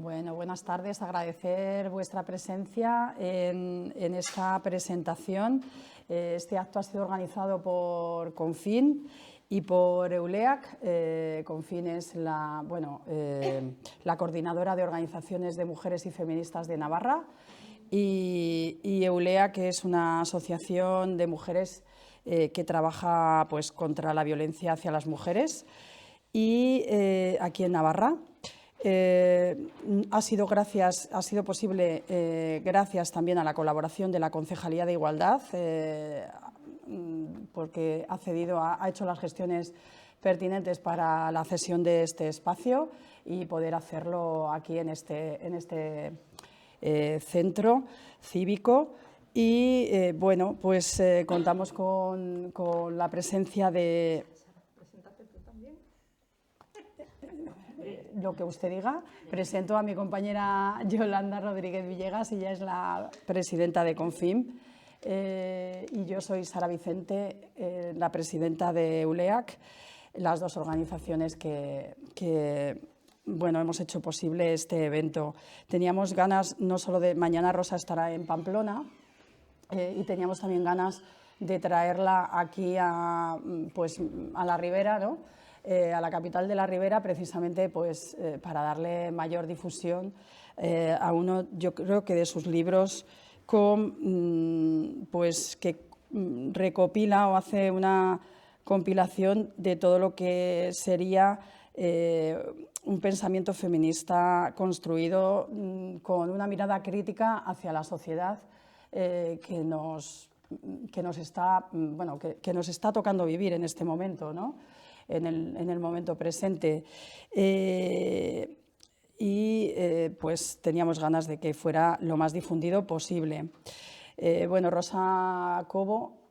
Bueno, buenas tardes. Agradecer vuestra presencia en esta presentación. Este acto ha sido organizado por Confin y por EULEAC. Confin es la coordinadora de organizaciones de mujeres y feministas de Navarra, y EULEAC es una asociación de mujeres que trabaja contra la violencia hacia las mujeres y aquí en Navarra. Ha sido posible gracias también a la colaboración de la Concejalía de Igualdad, porque ha hecho las gestiones pertinentes para la cesión de este espacio y poder hacerlo aquí en este centro cívico. Y contamos con la presencia de... Lo que usted diga. Presento a mi compañera Yolanda Rodríguez Villegas, ella es la presidenta de Confin, y yo soy Sara Vicente, la presidenta de EULEAC, las dos organizaciones que hemos hecho posible este evento. Teníamos ganas no solo de... Mañana Rosa estará en Pamplona, y teníamos también ganas de traerla aquí a la Ribera, ¿no? A la capital de la Ribera, precisamente para darle mayor difusión a uno, yo creo que de sus libros que recopila o hace una compilación de todo lo que sería un pensamiento feminista construido con una mirada crítica hacia la sociedad que nos está tocando vivir en este momento, ¿no? En el momento presente. Teníamos ganas de que fuera lo más difundido posible. Rosa Cobo,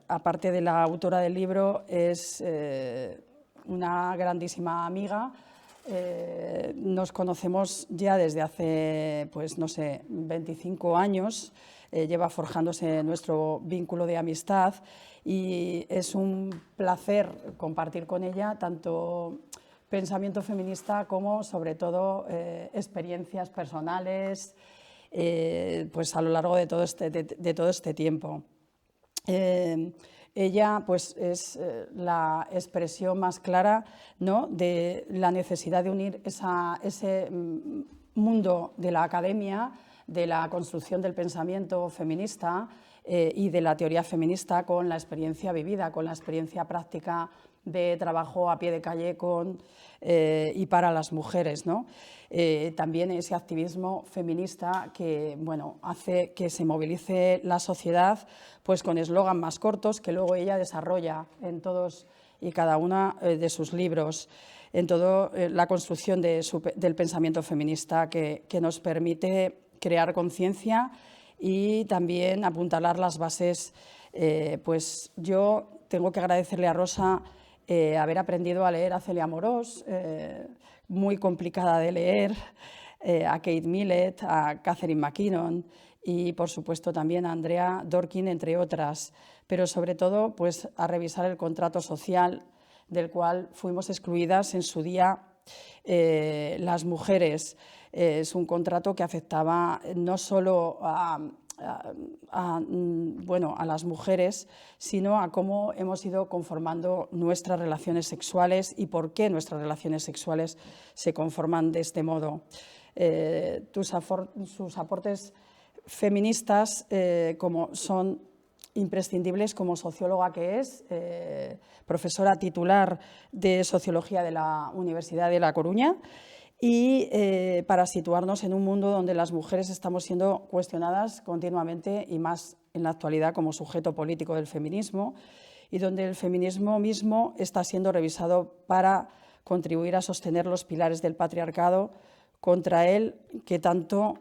aparte de la autora del libro, es una grandísima amiga. Nos conocemos ya desde hace, 25 años. Lleva forjándose nuestro vínculo de amistad y es un placer compartir con ella tanto pensamiento feminista como, sobre todo, experiencias personales a lo largo de todo este tiempo. Ella es la expresión más clara, ¿no?, de la necesidad de unir ese mundo de la academia, de la construcción del pensamiento feminista y de la teoría feminista con la experiencia vivida, con la experiencia práctica de trabajo a pie de calle y para las mujeres, ¿no? También ese activismo feminista que hace que se movilice la sociedad con eslogan más cortos que luego ella desarrolla en todos y cada uno de sus libros, en toda la construcción del pensamiento feminista que nos permite crear conciencia y también apuntalar las bases. Yo tengo que agradecerle a Rosa haber aprendido a leer a Celia Amorós, muy complicada de leer, a Kate Millett, a Catherine McKinnon y, por supuesto, también a Andrea Dworkin, entre otras, pero sobre todo a revisar el contrato social del cual fuimos excluidas en su día las mujeres. Es un contrato que afectaba no solo a las mujeres, sino a cómo hemos ido conformando nuestras relaciones sexuales y por qué nuestras relaciones sexuales se conforman de este modo. Sus aportes feministas son imprescindibles como socióloga que es, profesora titular de Sociología de la Universidad de La Coruña, y para situarnos en un mundo donde las mujeres estamos siendo cuestionadas continuamente y más en la actualidad como sujeto político del feminismo, y donde el feminismo mismo está siendo revisado para contribuir a sostener los pilares del patriarcado contra él que tanto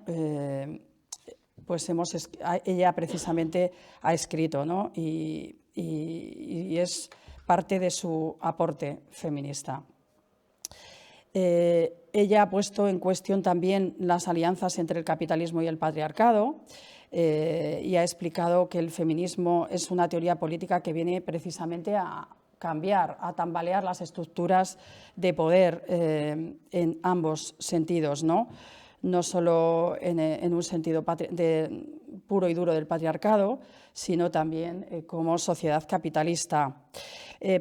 ella precisamente ha escrito, ¿no? y es parte de su aporte feminista. Ella ha puesto en cuestión también las alianzas entre el capitalismo y el patriarcado y ha explicado que el feminismo es una teoría política que viene precisamente a cambiar, a tambalear las estructuras de poder en ambos sentidos, ¿no? no solo en un sentido puro y duro del patriarcado, sino también como sociedad capitalista.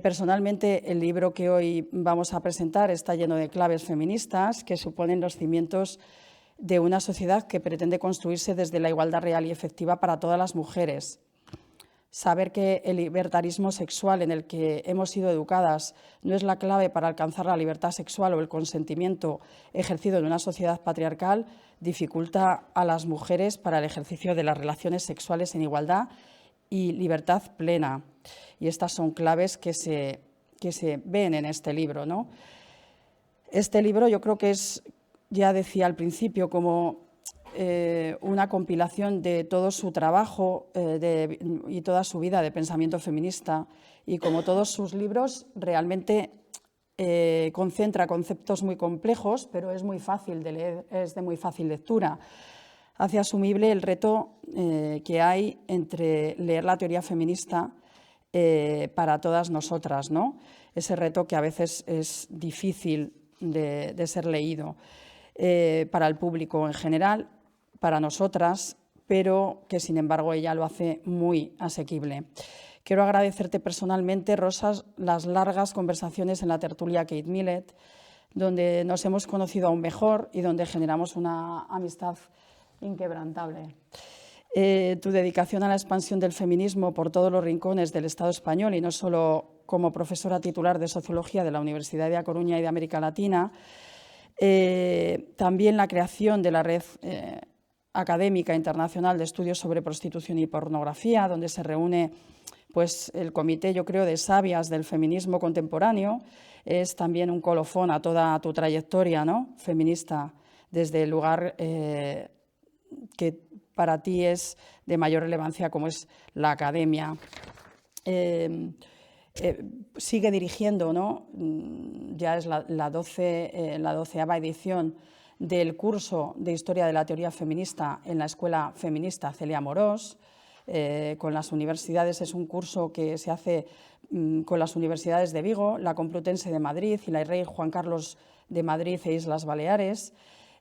Personalmente, el libro que hoy vamos a presentar está lleno de claves feministas que suponen los cimientos de una sociedad que pretende construirse desde la igualdad real y efectiva para todas las mujeres. Saber que el libertarismo sexual en el que hemos sido educadas no es la clave para alcanzar la libertad sexual o el consentimiento ejercido en una sociedad patriarcal dificulta a las mujeres para el ejercicio de las relaciones sexuales en igualdad y libertad plena. Y estas son claves que se ven en este libro, ¿no? Este libro yo creo que es, ya decía al principio, como una compilación de todo su trabajo y toda su vida de pensamiento feminista, y como todos sus libros realmente concentra conceptos muy complejos, pero es muy fácil de leer, es de muy fácil lectura. Hace asumible el reto que hay entre leer la teoría feminista para todas nosotras, ¿no? Ese reto que a veces es difícil de ser leído para el público en general, para nosotras, pero que sin embargo ella lo hace muy asequible. Quiero agradecerte personalmente, Rosa, las largas conversaciones en la tertulia Kate Millett, donde nos hemos conocido aún mejor y donde generamos una amistad inquebrantable. Tu dedicación a la expansión del feminismo por todos los rincones del Estado español, y no solo como profesora titular de Sociología de la Universidad de A Coruña y de América Latina, también la creación de la Red Académica Internacional de Estudios sobre Prostitución y Pornografía, donde se reúne pues, el comité, yo creo, de sabias del feminismo contemporáneo, es también un colofón a toda tu trayectoria, ¿no?, feminista, desde el lugar que para ti es de mayor relevancia, como es la academia. Sigue dirigiendo, ¿no?, ya es la 12ª edición del curso de Historia de la Teoría Feminista en la Escuela Feminista Celia Amorós, con las universidades. Es un curso que se hace con las universidades de Vigo, la Complutense de Madrid y la Rey Juan Carlos de Madrid e Islas Baleares.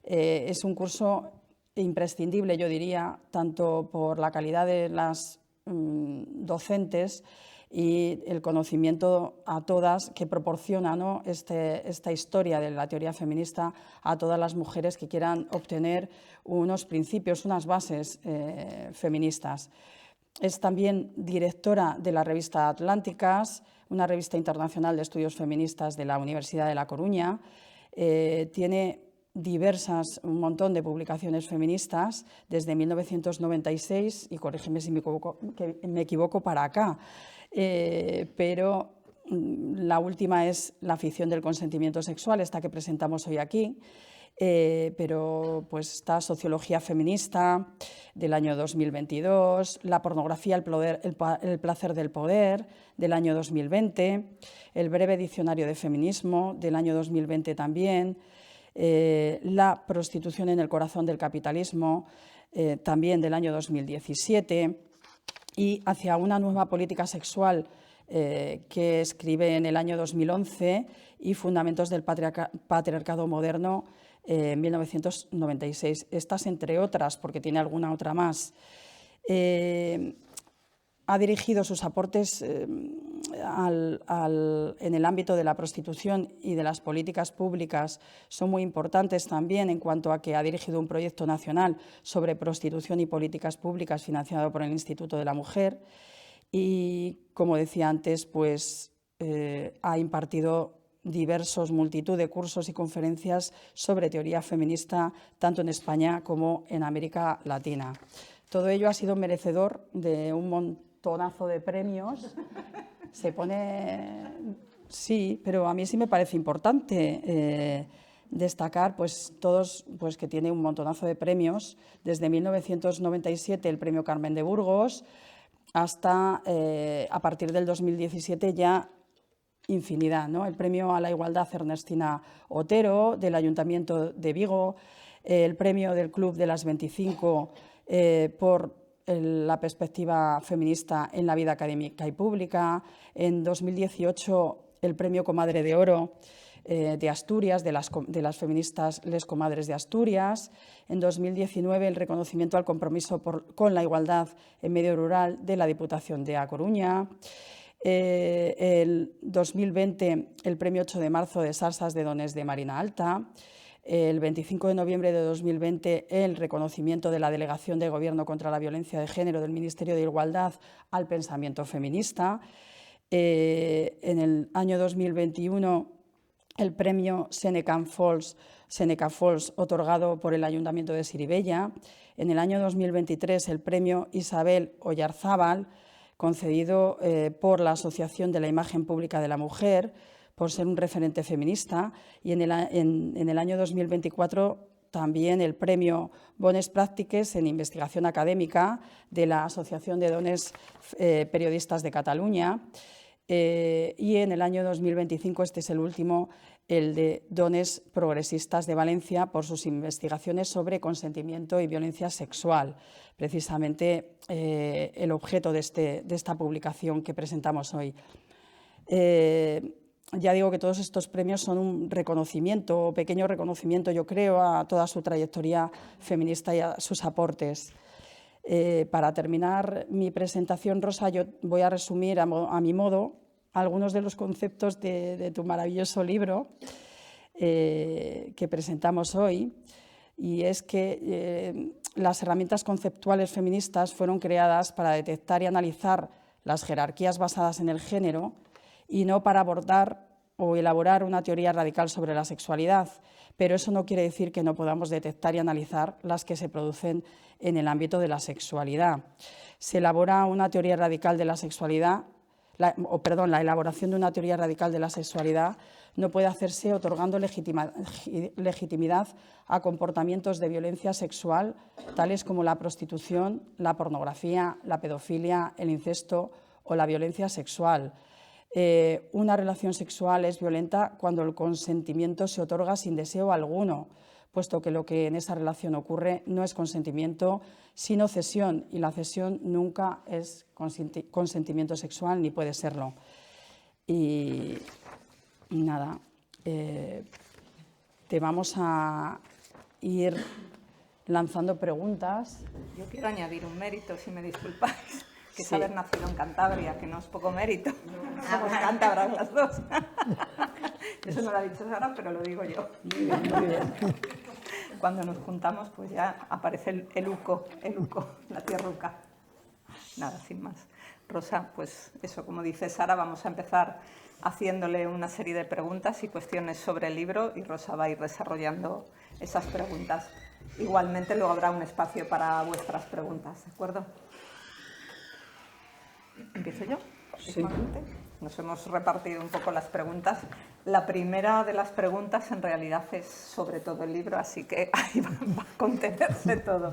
Es un curso imprescindible, yo diría, tanto por la calidad de las docentes y el conocimiento a todas que proporciona, ¿no?, esta historia de la teoría feminista a todas las mujeres que quieran obtener unos principios, unas bases feministas. Es también directora de la revista Atlánticas, una revista internacional de estudios feministas de la Universidad de La Coruña. Tiene un montón de publicaciones feministas desde 1996, y corrígeme si me equivoco, para acá. Pero la última es La ficción del consentimiento sexual, esta que presentamos hoy aquí, pero pues está Sociología feminista del año 2022, La pornografía, el placer del poder del año 2020, El breve diccionario de feminismo del año 2020 también, La prostitución en el corazón del capitalismo también del año 2017, y Hacia una nueva política sexual, que escribe en el año 2011, y Fundamentos del patriarcado moderno, en 1996. Estas, entre otras, porque tiene alguna otra más. Ha dirigido sus aportes en el ámbito de la prostitución y de las políticas públicas. Son muy importantes también en cuanto a que ha dirigido un proyecto nacional sobre prostitución y políticas públicas financiado por el Instituto de la Mujer, y, como decía antes, pues, ha impartido multitud de cursos y conferencias sobre teoría feminista, tanto en España como en América Latina. Todo ello ha sido merecedor de un montonazo de premios. Se pone... Sí, pero a mí sí me parece importante destacar pues, todos, pues, que tiene un montonazo de premios. Desde 1997 el Premio Carmen de Burgos hasta, a partir del 2017, ya infinidad, ¿no? El Premio a la Igualdad Ernestina Otero del Ayuntamiento de Vigo, el Premio del Club de las 25 por la perspectiva feminista en la vida académica y pública. En 2018 el Premio Comadre de Oro de Asturias, de las feministas Les Comadres de Asturias. En 2019, el reconocimiento al compromiso con la igualdad en medio rural de la Diputación de A Coruña. El 2020, el premio 8 de marzo de Salsas de Dones de Marina Alta. El 25 de noviembre de 2020, el reconocimiento de la Delegación de Gobierno contra la Violencia de Género del Ministerio de Igualdad al pensamiento feminista. En el año 2021, el premio Seneca Falls, otorgado por el Ayuntamiento de Siribella. En el año 2023, el premio Isabel Oyarzábal, concedido por la Asociación de la Imagen Pública de la Mujer, por ser un referente feminista, y en el año 2024 también el premio Bones Pràctiques en Investigación Académica de la Asociación de Dones Periodistas de Cataluña, y en el año 2025, este es el último, el de Dones Progresistas de Valencia por sus investigaciones sobre consentimiento y violencia sexual, precisamente el objeto de esta publicación que presentamos hoy. Ya digo que todos estos premios son un reconocimiento, pequeño reconocimiento, yo creo, a toda su trayectoria feminista y a sus aportes. Para terminar mi presentación, Rosa, yo voy a resumir a mi modo algunos de los conceptos de tu maravilloso libro que presentamos hoy, y es que las herramientas conceptuales feministas fueron creadas para detectar y analizar las jerarquías basadas en el género y no para abordar o elaborar una teoría radical sobre la sexualidad, pero eso no quiere decir que no podamos detectar y analizar las que se producen en el ámbito de la sexualidad. Se elabora una teoría radical de la sexualidad, la elaboración de una teoría radical de la sexualidad no puede hacerse otorgando legitimidad a comportamientos de violencia sexual, tales como la prostitución, la pornografía, la pedofilia, el incesto o la violencia sexual. Una relación sexual es violenta cuando el consentimiento se otorga sin deseo alguno, puesto que lo que en esa relación ocurre no es consentimiento, sino cesión, y la cesión nunca es consentimiento sexual ni puede serlo. Y nada, te vamos a ir lanzando preguntas. Yo quiero añadir un mérito, si me disculpáis, que es Sí. haber nacido en Cantabria, que no es poco mérito. Somos cántabras las dos. Eso no lo ha dicho Sara, pero lo digo yo. Muy bien, muy bien. Cuando nos juntamos, pues ya aparece el uco, la tierruca. Nada, sin más. Rosa, pues eso, como dice Sara, vamos a empezar haciéndole una serie de preguntas y cuestiones sobre el libro, y Rosa va a ir desarrollando esas preguntas. Igualmente luego habrá un espacio para vuestras preguntas, ¿de acuerdo? ¿Empiezo yo? Sí. Nos hemos repartido un poco las preguntas. La primera de las preguntas en realidad es sobre todo el libro, así que ahí va a contenerse todo.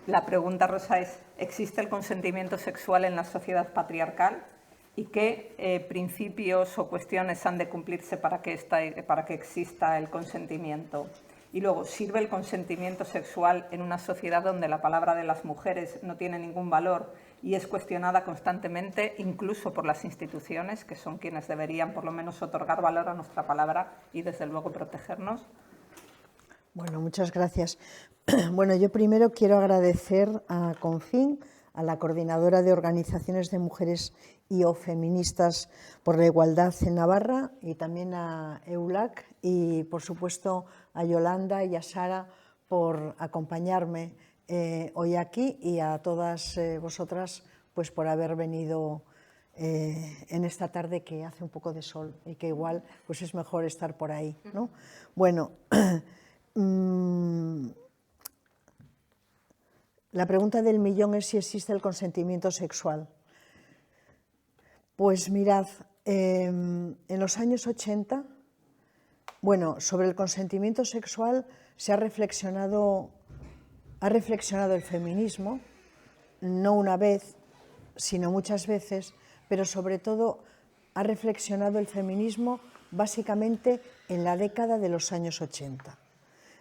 La pregunta, Rosa, es: ¿existe el consentimiento sexual en la sociedad patriarcal? ¿Y qué principios o cuestiones han de cumplirse para que exista el consentimiento? Y luego, ¿sirve el consentimiento sexual en una sociedad donde la palabra de las mujeres no tiene ningún valor y es cuestionada constantemente, incluso por las instituciones, que son quienes deberían por lo menos otorgar valor a nuestra palabra y desde luego protegernos? Bueno, muchas gracias. Bueno, yo primero quiero agradecer a Confin, a la Coordinadora de Organizaciones de Mujeres y o Feministas por la Igualdad en Navarra, y también a EULAC y, por supuesto, a Yolanda y a Sara por acompañarme hoy aquí, y a todas vosotras pues por haber venido en esta tarde que hace un poco de sol y que igual pues es mejor estar por ahí, ¿no? Bueno, la pregunta del millón es si existe el consentimiento sexual. Pues mirad, en los años 80, bueno, sobre el consentimiento sexual se ha reflexionado el feminismo, no una vez, sino muchas veces, pero sobre todo ha reflexionado el feminismo básicamente en la década de los años 80.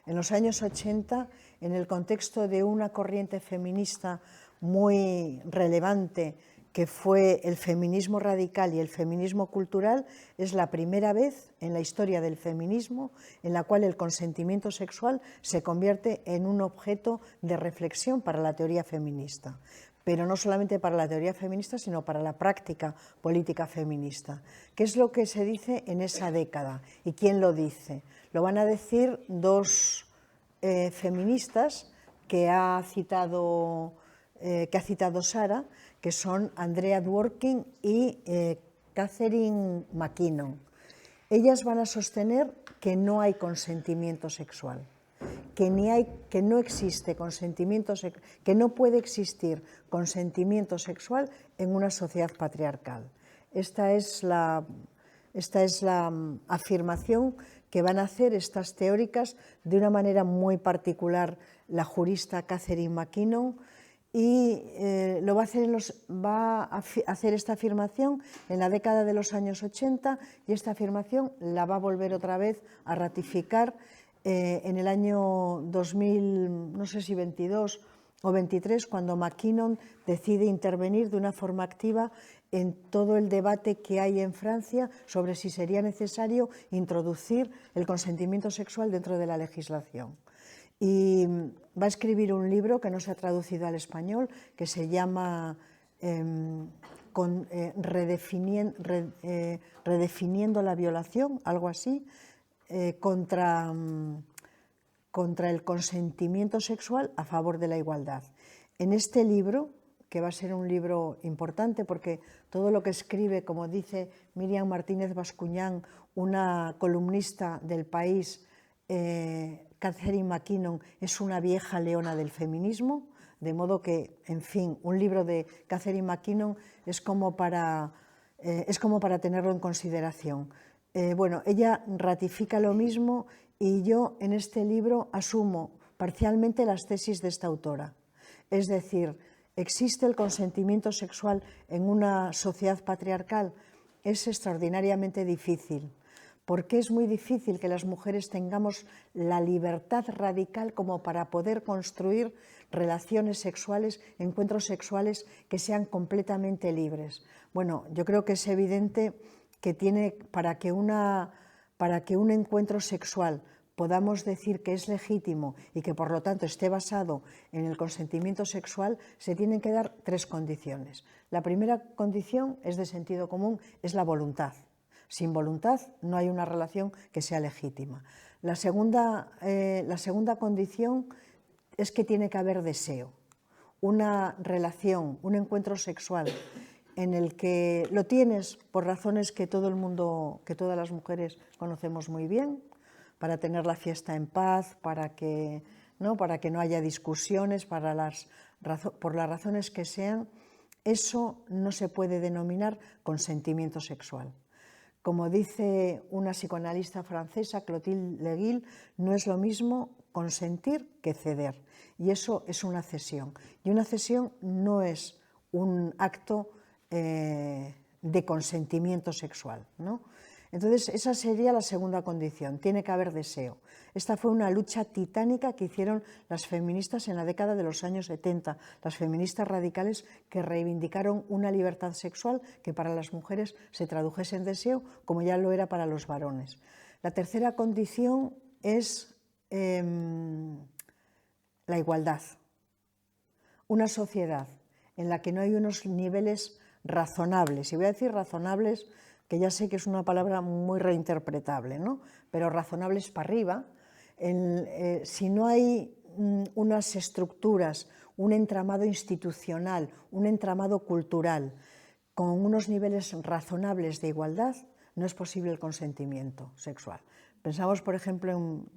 En los años 80, en el contexto de una corriente feminista muy relevante que fue el feminismo radical y el feminismo cultural, es la primera vez en la historia del feminismo en la cual el consentimiento sexual se convierte en un objeto de reflexión para la teoría feminista. Pero no solamente para la teoría feminista, sino para la práctica política feminista. ¿Qué es lo que se dice en esa década? ¿Y quién lo dice? Lo van a decir dos feministas que ha citado Sara, que son Andrea Dworkin y Catherine MacKinnon. Ellas van a sostener que no hay consentimiento sexual, que no existe consentimiento, que no puede existir consentimiento sexual en una sociedad patriarcal. Esta es la afirmación que van a hacer estas teóricas de una manera muy particular la jurista Catherine MacKinnon, y va a hacer esta afirmación en la década de los años 80, y esta afirmación la va a volver otra vez a ratificar en el año 2000, no sé si 22 o 23, cuando MacKinnon decide intervenir de una forma activa en todo el debate que hay en Francia sobre si sería necesario introducir el consentimiento sexual dentro de la legislación. Y va a escribir un libro que no se ha traducido al español, que se llama Redefiniendo la violación, algo así, contra el consentimiento sexual a favor de la igualdad. En este libro, que va a ser un libro importante porque todo lo que escribe, como dice Miriam Martínez Bascuñán, una columnista del País, Catherine MacKinnon es una vieja leona del feminismo, de modo que, en fin, un libro de Catherine MacKinnon es como para tenerlo en consideración. Bueno, ella ratifica lo mismo, y yo en este libro asumo parcialmente las tesis de esta autora. Es decir, ¿existe el consentimiento sexual en una sociedad patriarcal? Es extraordinariamente difícil. ¿Por qué es muy difícil que las mujeres tengamos la libertad radical como para poder construir relaciones sexuales, encuentros sexuales que sean completamente libres? Bueno, yo creo que es evidente que para que un encuentro sexual podamos decir que es legítimo y que por lo tanto esté basado en el consentimiento sexual, se tienen que dar tres condiciones. La primera condición es de sentido común, es la voluntad. Sin voluntad no hay una relación que sea legítima. La segunda condición es que tiene que haber deseo, una relación, un encuentro sexual en el que lo tienes por razones que todas las mujeres conocemos muy bien, para tener la fiesta en paz, para que no haya discusiones, por las razones que sean. Eso no se puede denominar consentimiento sexual. Como dice una psicoanalista francesa, Clotilde Leguil, no es lo mismo consentir que ceder. Y eso es una cesión. Y una cesión no es un acto de consentimiento sexual, ¿no? Entonces, esa sería la segunda condición, tiene que haber deseo. Esta fue una lucha titánica que hicieron las feministas en la década de los años 70, las feministas radicales que reivindicaron una libertad sexual que para las mujeres se tradujese en deseo, como ya lo era para los varones. La tercera condición es la igualdad. Una sociedad en la que no hay unos niveles razonables, y voy a decir razonables, que ya sé que es una palabra muy reinterpretable, ¿no? Pero razonables para arriba, si no hay unas estructuras, un entramado institucional, un entramado cultural, con unos niveles razonables de igualdad, no es posible el consentimiento sexual. Pensamos, por ejemplo, en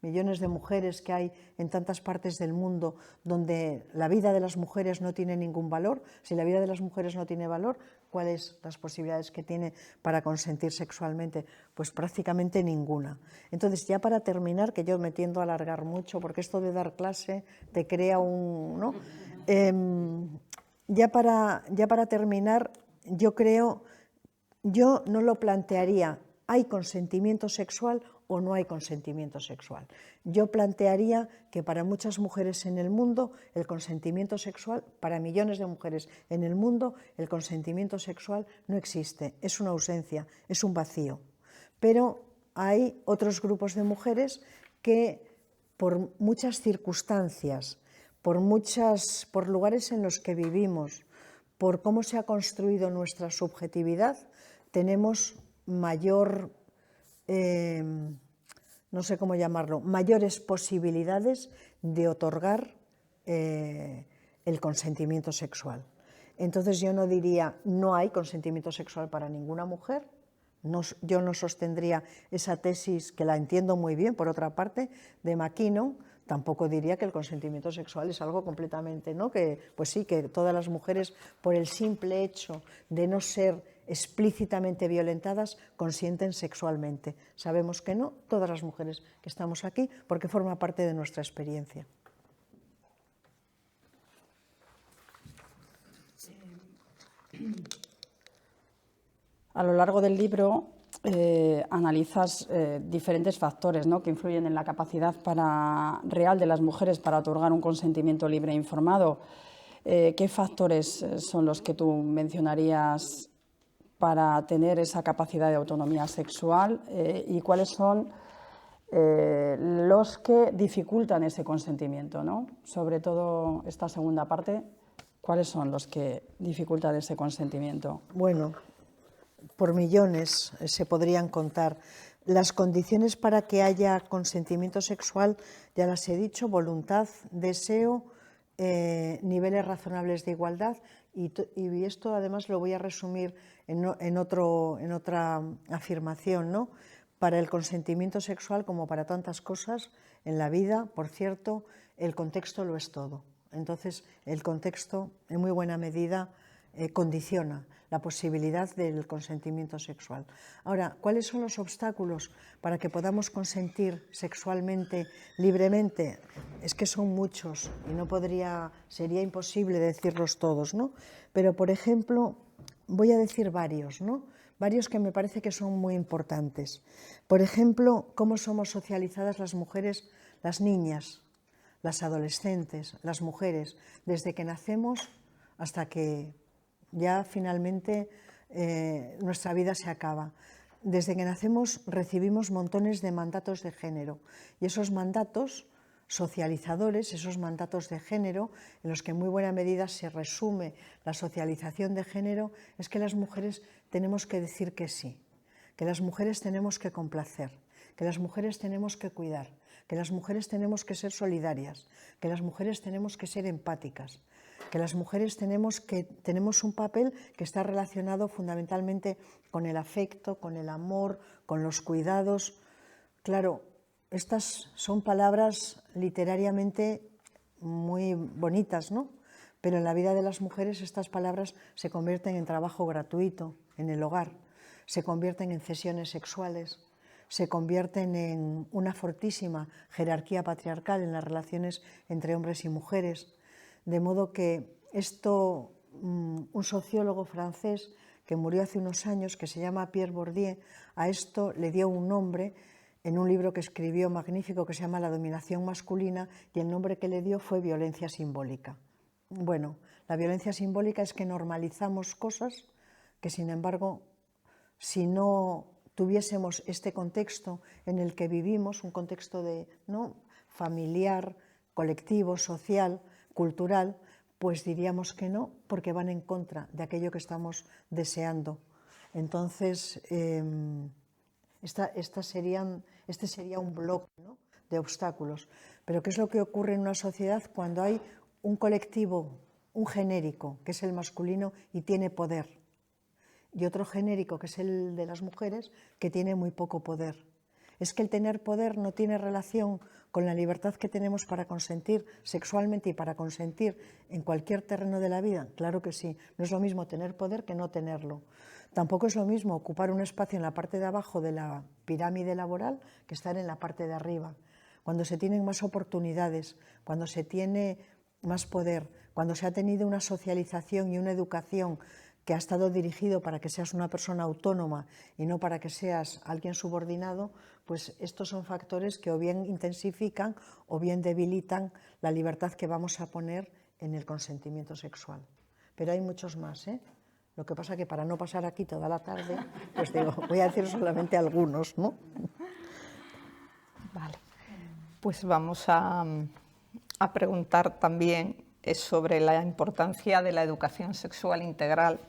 millones de mujeres que hay en tantas partes del mundo donde la vida de las mujeres no tiene ningún valor. Si la vida de las mujeres no tiene valor, ¿cuáles las posibilidades que tiene para consentir sexualmente? Pues prácticamente ninguna. Entonces, ya para terminar, que yo me tiendo a alargar mucho, porque esto de dar clase te crea ¿no? Ya para terminar, yo no lo plantearía, ¿hay consentimiento sexual o no hay consentimiento sexual. Yo plantearía que para muchas mujeres en el mundo el consentimiento sexual, para millones de mujeres en el mundo, el consentimiento sexual no existe, es una ausencia, es un vacío. Pero hay otros grupos de mujeres que por muchas circunstancias, por lugares en los que vivimos, por cómo se ha construido nuestra subjetividad, tenemos mayor, no sé cómo llamarlo, mayores posibilidades de otorgar el consentimiento sexual. Entonces yo no diría no hay consentimiento sexual para ninguna mujer. Yo no sostendría esa tesis, que la entiendo muy bien, por otra parte, de McKinnon. Tampoco diría que el consentimiento sexual es algo completamente, ¿no? Que, pues sí, que todas las mujeres, por el simple hecho de no ser explícitamente violentadas, consienten sexualmente. Sabemos que no, todas las mujeres que estamos aquí, porque forma parte de nuestra experiencia. A lo largo del libro analizas diferentes factores, ¿no?, que influyen en la capacidad real de las mujeres para otorgar un consentimiento libre e informado. ¿Qué factores son los que tú mencionarías para tener esa capacidad de autonomía sexual y cuáles son los que dificultan ese consentimiento, ¿no? Sobre todo esta segunda parte, ¿cuáles son los que dificultan ese consentimiento? Bueno, por millones se podrían contar. Las condiciones para que haya consentimiento sexual, ya las he dicho: voluntad, deseo, niveles razonables de igualdad, y esto además lo voy a resumir en otra afirmación, ¿no? Para el consentimiento sexual, como para tantas cosas en la vida, por cierto, el contexto lo es todo. Entonces, el contexto, en muy buena medida, condiciona la posibilidad del consentimiento sexual. Ahora, ¿cuáles son los obstáculos para que podamos consentir sexualmente, libremente? Es que son muchos y sería imposible decirlos todos, ¿no? Pero, por ejemplo, voy a decir varios, ¿no? Varios que me parece que son muy importantes. Por ejemplo, cómo somos socializadas las mujeres, las niñas, las adolescentes, las mujeres, desde que nacemos hasta que ya finalmente nuestra vida se acaba. Desde que nacemos recibimos montones de mandatos de género, y esos mandatos socializadores, esos mandatos de género, en los que en muy buena medida se resume la socialización de género, es que las mujeres tenemos que decir que sí, que las mujeres tenemos que complacer, que las mujeres tenemos que cuidar, que las mujeres tenemos que ser solidarias, que las mujeres tenemos que ser empáticas, que las mujeres tenemos un papel que está relacionado fundamentalmente con el afecto, con el amor, con los cuidados. Claro, estas son palabras literariamente muy bonitas, ¿no? Pero en la vida de las mujeres estas palabras se convierten en trabajo gratuito en el hogar, se convierten en cesiones sexuales, se convierten en una fortísima jerarquía patriarcal en las relaciones entre hombres y mujeres. De modo que esto, un sociólogo francés que murió hace unos años, que se llama Pierre Bourdieu, a esto le dio un nombre en un libro que escribió magnífico que se llama La dominación masculina, y el nombre que le dio fue violencia simbólica. Bueno, la violencia simbólica es que normalizamos cosas que, sin embargo, si no tuviésemos este contexto en el que vivimos, un contexto ¿no?, familiar, colectivo, social, cultural, pues diríamos que no, porque van en contra de aquello que estamos deseando. Entonces, este sería un bloque, ¿no?, de obstáculos. Pero ¿qué es lo que ocurre en una sociedad cuando hay un colectivo, un genérico, que es el masculino y tiene poder, y otro genérico, que es el de las mujeres, que tiene muy poco poder? Es que el tener poder no tiene relación con la libertad que tenemos para consentir sexualmente y para consentir en cualquier terreno de la vida. Claro que sí. No es lo mismo tener poder que no tenerlo. Tampoco es lo mismo ocupar un espacio en la parte de abajo de la pirámide laboral que estar en la parte de arriba. Cuando se tienen más oportunidades, cuando se tiene más poder, cuando se ha tenido una socialización y una educación que ha estado dirigido para que seas una persona autónoma y no para que seas alguien subordinado, pues estos son factores que o bien intensifican o bien debilitan la libertad que vamos a poner en el consentimiento sexual. Pero hay muchos más, ¿eh? Lo que pasa que para no pasar aquí toda la tarde, pues digo, voy a decir solamente algunos, ¿no? Vale. Pues vamos a preguntar también sobre la importancia de la educación sexual integral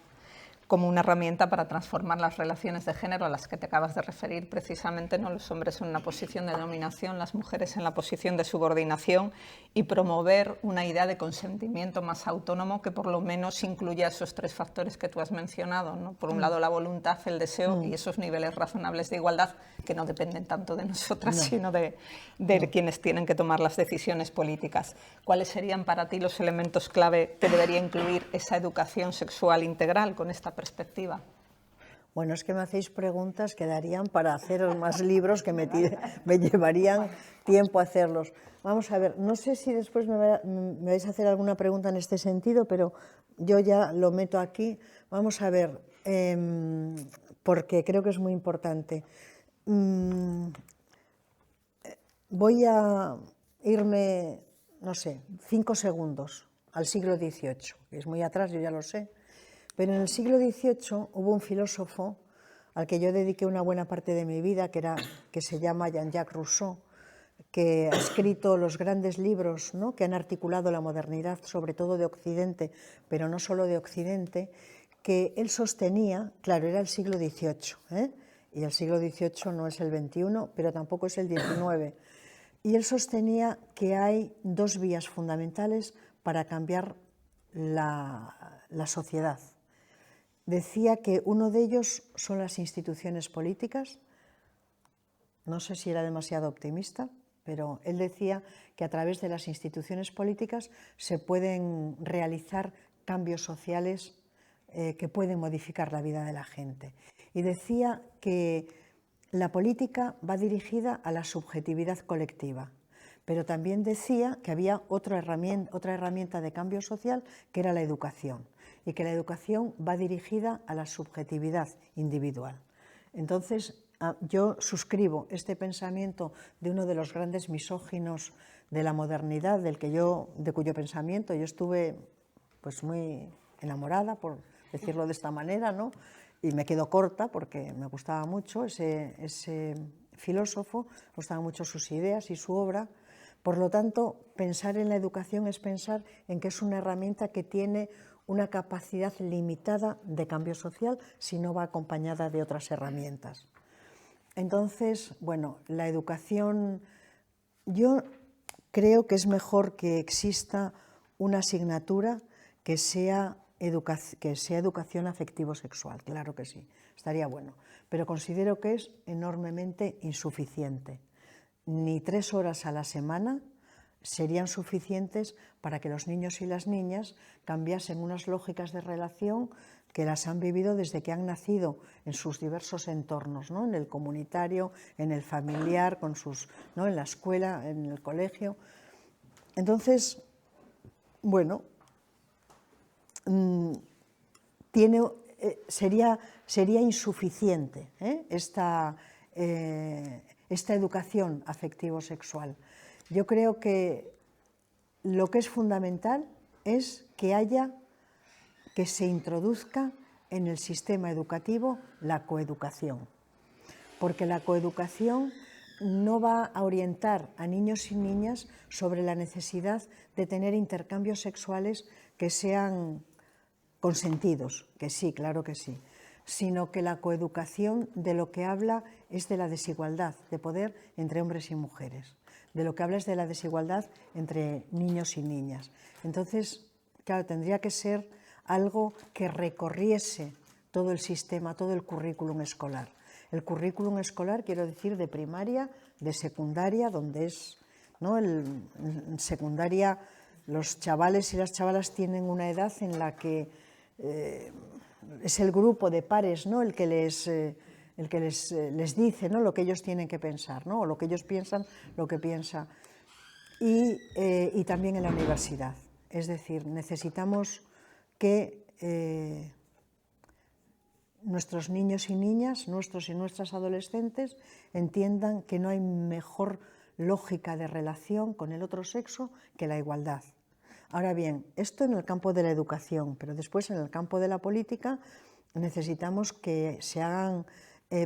como una herramienta para transformar las relaciones de género a las que te acabas de referir precisamente, ¿no? Los hombres en una posición de dominación, las mujeres en la posición de subordinación, y promover una idea de consentimiento más autónomo que por lo menos incluya esos tres factores que tú has mencionado, ¿no? Por un lado la voluntad, el deseo y esos niveles razonables de igualdad que no dependen tanto de nosotras, sino de quienes tienen que tomar las decisiones políticas. ¿Cuáles serían para ti los elementos clave que debería incluir esa educación sexual integral con esta perspectiva? Bueno, es que me hacéis preguntas que darían para hacer más libros que me llevarían tiempo hacerlos. Vamos a ver, no sé si después me vais a hacer alguna pregunta en este sentido, pero yo ya lo meto aquí. Vamos a ver, porque creo que es muy importante. Voy a irme, no sé, 5 segundos al siglo XVIII, que es muy atrás, yo ya lo sé. Pero en el siglo XVIII hubo un filósofo al que yo dediqué una buena parte de mi vida, que se llama Jean-Jacques Rousseau, que ha escrito los grandes libros, ¿no?, que han articulado la modernidad, sobre todo de Occidente, pero no solo de Occidente, que él sostenía, claro, era el siglo XVIII, y el siglo XVIII no es el XXI, pero tampoco es el XIX, y él sostenía que hay dos vías fundamentales para cambiar la sociedad. Decía que uno de ellos son las instituciones políticas. No sé si era demasiado optimista, pero él decía que a través de las instituciones políticas se pueden realizar cambios sociales que pueden modificar la vida de la gente. Y decía que la política va dirigida a la subjetividad colectiva, pero también decía que había otra herramienta de cambio social, que era la educación, y que la educación va dirigida a la subjetividad individual. Entonces, yo suscribo este pensamiento de uno de los grandes misóginos de la modernidad, de cuyo pensamiento yo estuve pues muy enamorada, por decirlo de esta manera, ¿no? Y me quedo corta porque me gustaba mucho ese filósofo, me gustaban mucho sus ideas y su obra. Por lo tanto, pensar en la educación es pensar en que es una herramienta que tiene una capacidad limitada de cambio social si no va acompañada de otras herramientas. Entonces, bueno, la educación, yo creo que es mejor que exista una asignatura que sea educación afectivo-sexual, claro que sí, estaría bueno, pero considero que es enormemente insuficiente. Ni 3 horas a la semana serían suficientes para que los niños y las niñas cambiasen unas lógicas de relación que las han vivido desde que han nacido en sus diversos entornos, ¿no? En el comunitario, en el familiar, ¿no?, en la escuela, en el colegio. Entonces, bueno, sería insuficiente esta educación afectivo-sexual. Yo creo que lo que es fundamental es que se introduzca en el sistema educativo la coeducación, porque la coeducación no va a orientar a niños y niñas sobre la necesidad de tener intercambios sexuales que sean consentidos, que sí, claro que sí, sino que la coeducación de lo que habla es de la desigualdad de poder entre hombres y mujeres, de lo que habla es de la desigualdad entre niños y niñas. Entonces, claro, tendría que ser algo que recorriese todo el sistema, todo el currículum escolar. El currículum escolar, quiero decir, de primaria, de secundaria, donde es, ¿no?, en secundaria los chavales y las chavalas tienen una edad en la que es el grupo de pares, ¿no?, el que les dice, ¿no?, lo que ellos tienen que pensar, ¿no?, o lo que ellos piensan, lo que piensa. Y también en la universidad. Es decir, necesitamos que nuestros niños y niñas, nuestros y nuestras adolescentes, entiendan que no hay mejor lógica de relación con el otro sexo que la igualdad. Ahora bien, esto en el campo de la educación, pero después en el campo de la política necesitamos que se hagan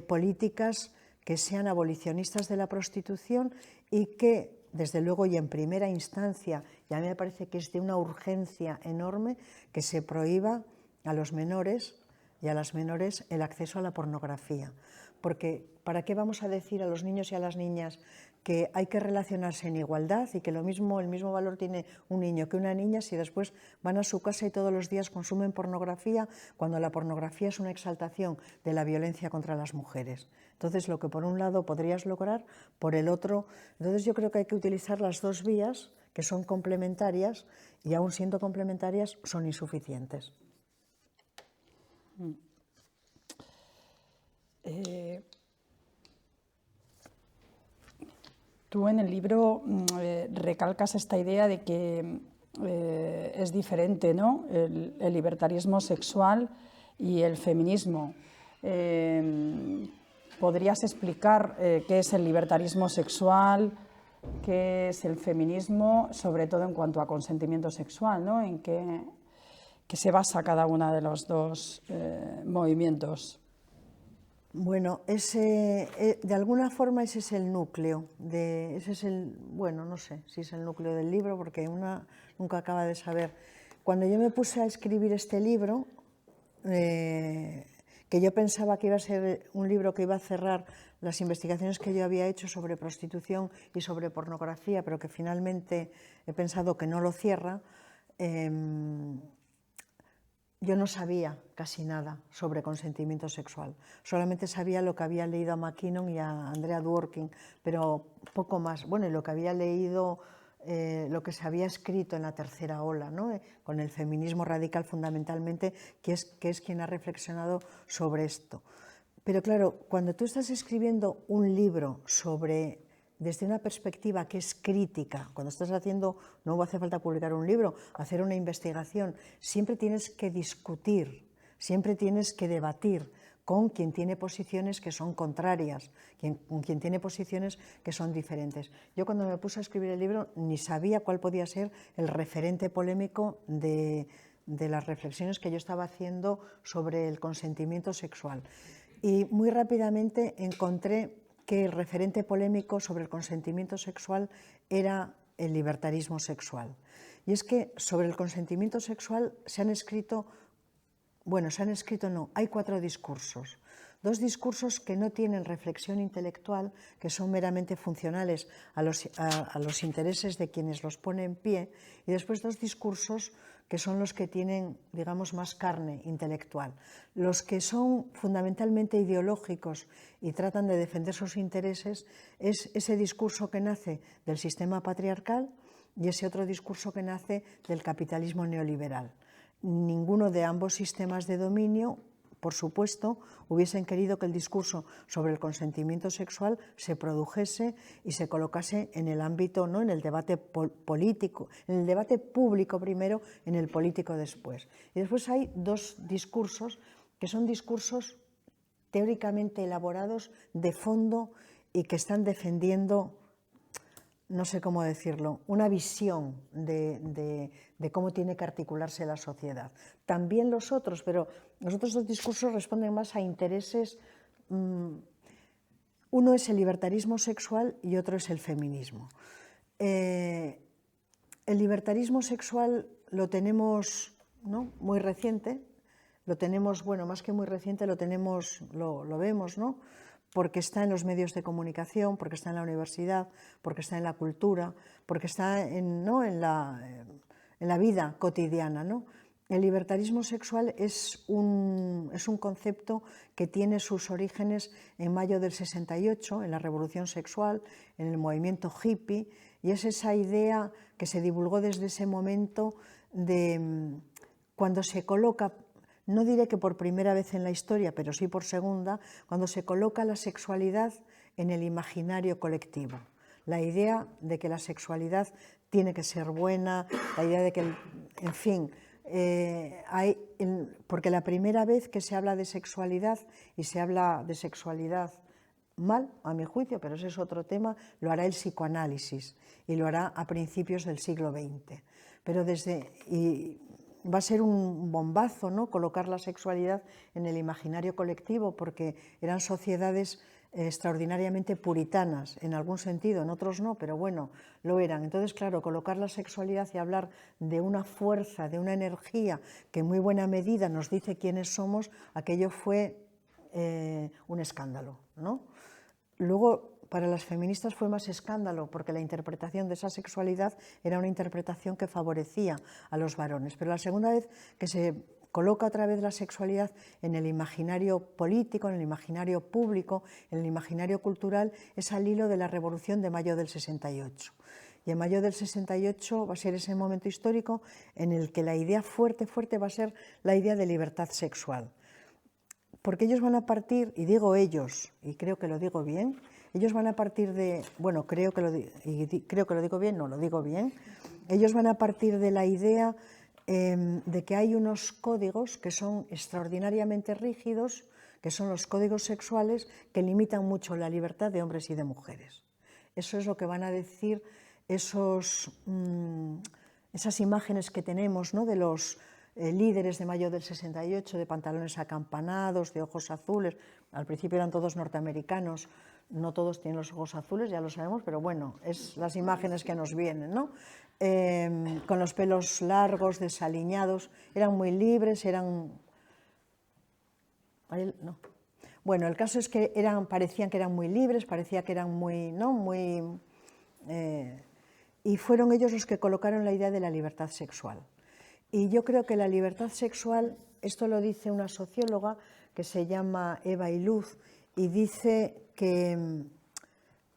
políticas que sean abolicionistas de la prostitución y que, desde luego y en primera instancia, y a mí me parece que es de una urgencia enorme, que se prohíba a los menores y a las menores el acceso a la pornografía. Porque ¿para qué vamos a decir a los niños y a las niñas que hay que relacionarse en igualdad y que el mismo valor tiene un niño que una niña si después van a su casa y todos los días consumen pornografía, cuando la pornografía es una exaltación de la violencia contra las mujeres? Entonces, lo que por un lado podrías lograr, por el otro... Entonces, yo creo que hay que utilizar las dos vías, que son complementarias, y aún siendo complementarias, son insuficientes. Tú en el libro recalcas esta idea de que es diferente, ¿no?, el libertarismo sexual y el feminismo. ¿Podrías explicar qué es el libertarismo sexual, qué es el feminismo, sobre todo en cuanto a consentimiento sexual, ¿no?, en qué se basa cada uno de los dos movimientos? Bueno, de alguna forma ese es el núcleo, bueno, no sé si es el núcleo del libro, porque una nunca acaba de saber. Cuando yo me puse a escribir este libro, que yo pensaba que iba a ser un libro que iba a cerrar las investigaciones que yo había hecho sobre prostitución y sobre pornografía, pero que finalmente he pensado que no lo cierra, yo no sabía casi nada sobre consentimiento sexual. Solamente sabía lo que había leído a McKinnon y a Andrea Dworkin, pero poco más. Bueno, y lo que había leído, lo que se había escrito en la tercera ola, ¿no?, con el feminismo radical fundamentalmente, que es quien ha reflexionado sobre esto. Pero claro, cuando tú estás escribiendo un libro desde una perspectiva que es crítica, cuando estás haciendo, no hace falta publicar un libro, hacer una investigación, siempre tienes que discutir, siempre tienes que debatir con quien tiene posiciones que son contrarias, con quien tiene posiciones que son diferentes. Yo cuando me puse a escribir el libro ni sabía cuál podía ser el referente polémico de las reflexiones que yo estaba haciendo sobre el consentimiento sexual. Y muy rápidamente encontré que el referente polémico sobre el consentimiento sexual era el libertarismo sexual. Y es que sobre el consentimiento sexual hay 4 discursos. 2 discursos que no tienen reflexión intelectual, que son meramente funcionales a los intereses de quienes los ponen en pie, y después 2 discursos que son los que tienen, digamos, más carne intelectual. Los que son fundamentalmente ideológicos y tratan de defender sus intereses es ese discurso que nace del sistema patriarcal y ese otro discurso que nace del capitalismo neoliberal. Ninguno de ambos sistemas de dominio, por supuesto, hubiesen querido que el discurso sobre el consentimiento sexual se produjese y se colocase en el ámbito, ¿no?, en el debate político, en el debate público primero, en el político después. Y después hay 2 discursos que son discursos teóricamente elaborados de fondo y que están defendiendo, no sé cómo decirlo, una visión de cómo tiene que articularse la sociedad. También los otros, pero los otros 2 discursos responden más a intereses. Uno es el libertarismo sexual y otro es el feminismo. El libertarismo sexual lo tenemos, ¿no?, muy reciente, lo tenemos, bueno, más que muy reciente, lo vemos, ¿no?, porque está en los medios de comunicación, porque está en la universidad, porque está en la cultura, porque está en la vida cotidiana, ¿no? El libertarismo sexual es un concepto que tiene sus orígenes en mayo del 68, en la revolución sexual, en el movimiento hippie, y es esa idea que se divulgó desde ese momento de cuando se coloca, no diré que por primera vez en la historia, pero sí por segunda, cuando se coloca la sexualidad en el imaginario colectivo. La idea de que la sexualidad tiene que ser buena, la idea de que, en fin, porque la primera vez que se habla de sexualidad, y se habla de sexualidad mal, a mi juicio, pero ese es otro tema, lo hará el psicoanálisis y lo hará a principios del siglo XX. Pero va a ser un bombazo, ¿no?, colocar la sexualidad en el imaginario colectivo, porque eran sociedades extraordinariamente puritanas, en algún sentido, en otros no, pero bueno, lo eran. Entonces, claro, colocar la sexualidad y hablar de una fuerza, de una energía que en muy buena medida nos dice quiénes somos, aquello fue un escándalo, ¿no? Luego, para las feministas fue más escándalo, porque la interpretación de esa sexualidad era una interpretación que favorecía a los varones. Pero la segunda vez que se coloca otra vez la sexualidad en el imaginario político, en el imaginario público, en el imaginario cultural, es al hilo de la Revolución de mayo del 68. Y en mayo del 68 va a ser ese momento histórico en el que la idea fuerte va a ser la idea de libertad sexual. Porque ellos van a partir, y digo ellos, y creo que lo digo bien, ellos van a partir de, bueno, creo que lo digo bien, no lo digo bien, ellos van a partir de la idea de que hay unos códigos que son extraordinariamente rígidos, que son los códigos sexuales, que limitan mucho la libertad de hombres y de mujeres. Eso es lo que van a decir esas imágenes que tenemos, ¿no?, de los líderes de mayo del 68, de pantalones acampanados, de ojos azules. Al principio eran todos norteamericanos, no todos tienen los ojos azules, ya lo sabemos, pero bueno, es las imágenes que nos vienen, ¿no? Con los pelos largos, desaliñados, eran muy libres, eran... No. Bueno, el caso es que parecían que eran muy libres, parecía que eran muy... ¿no? Y fueron ellos los que colocaron la idea de la libertad sexual. Y yo creo que la libertad sexual, esto lo dice una socióloga que se llama Eva Iluz, y dice que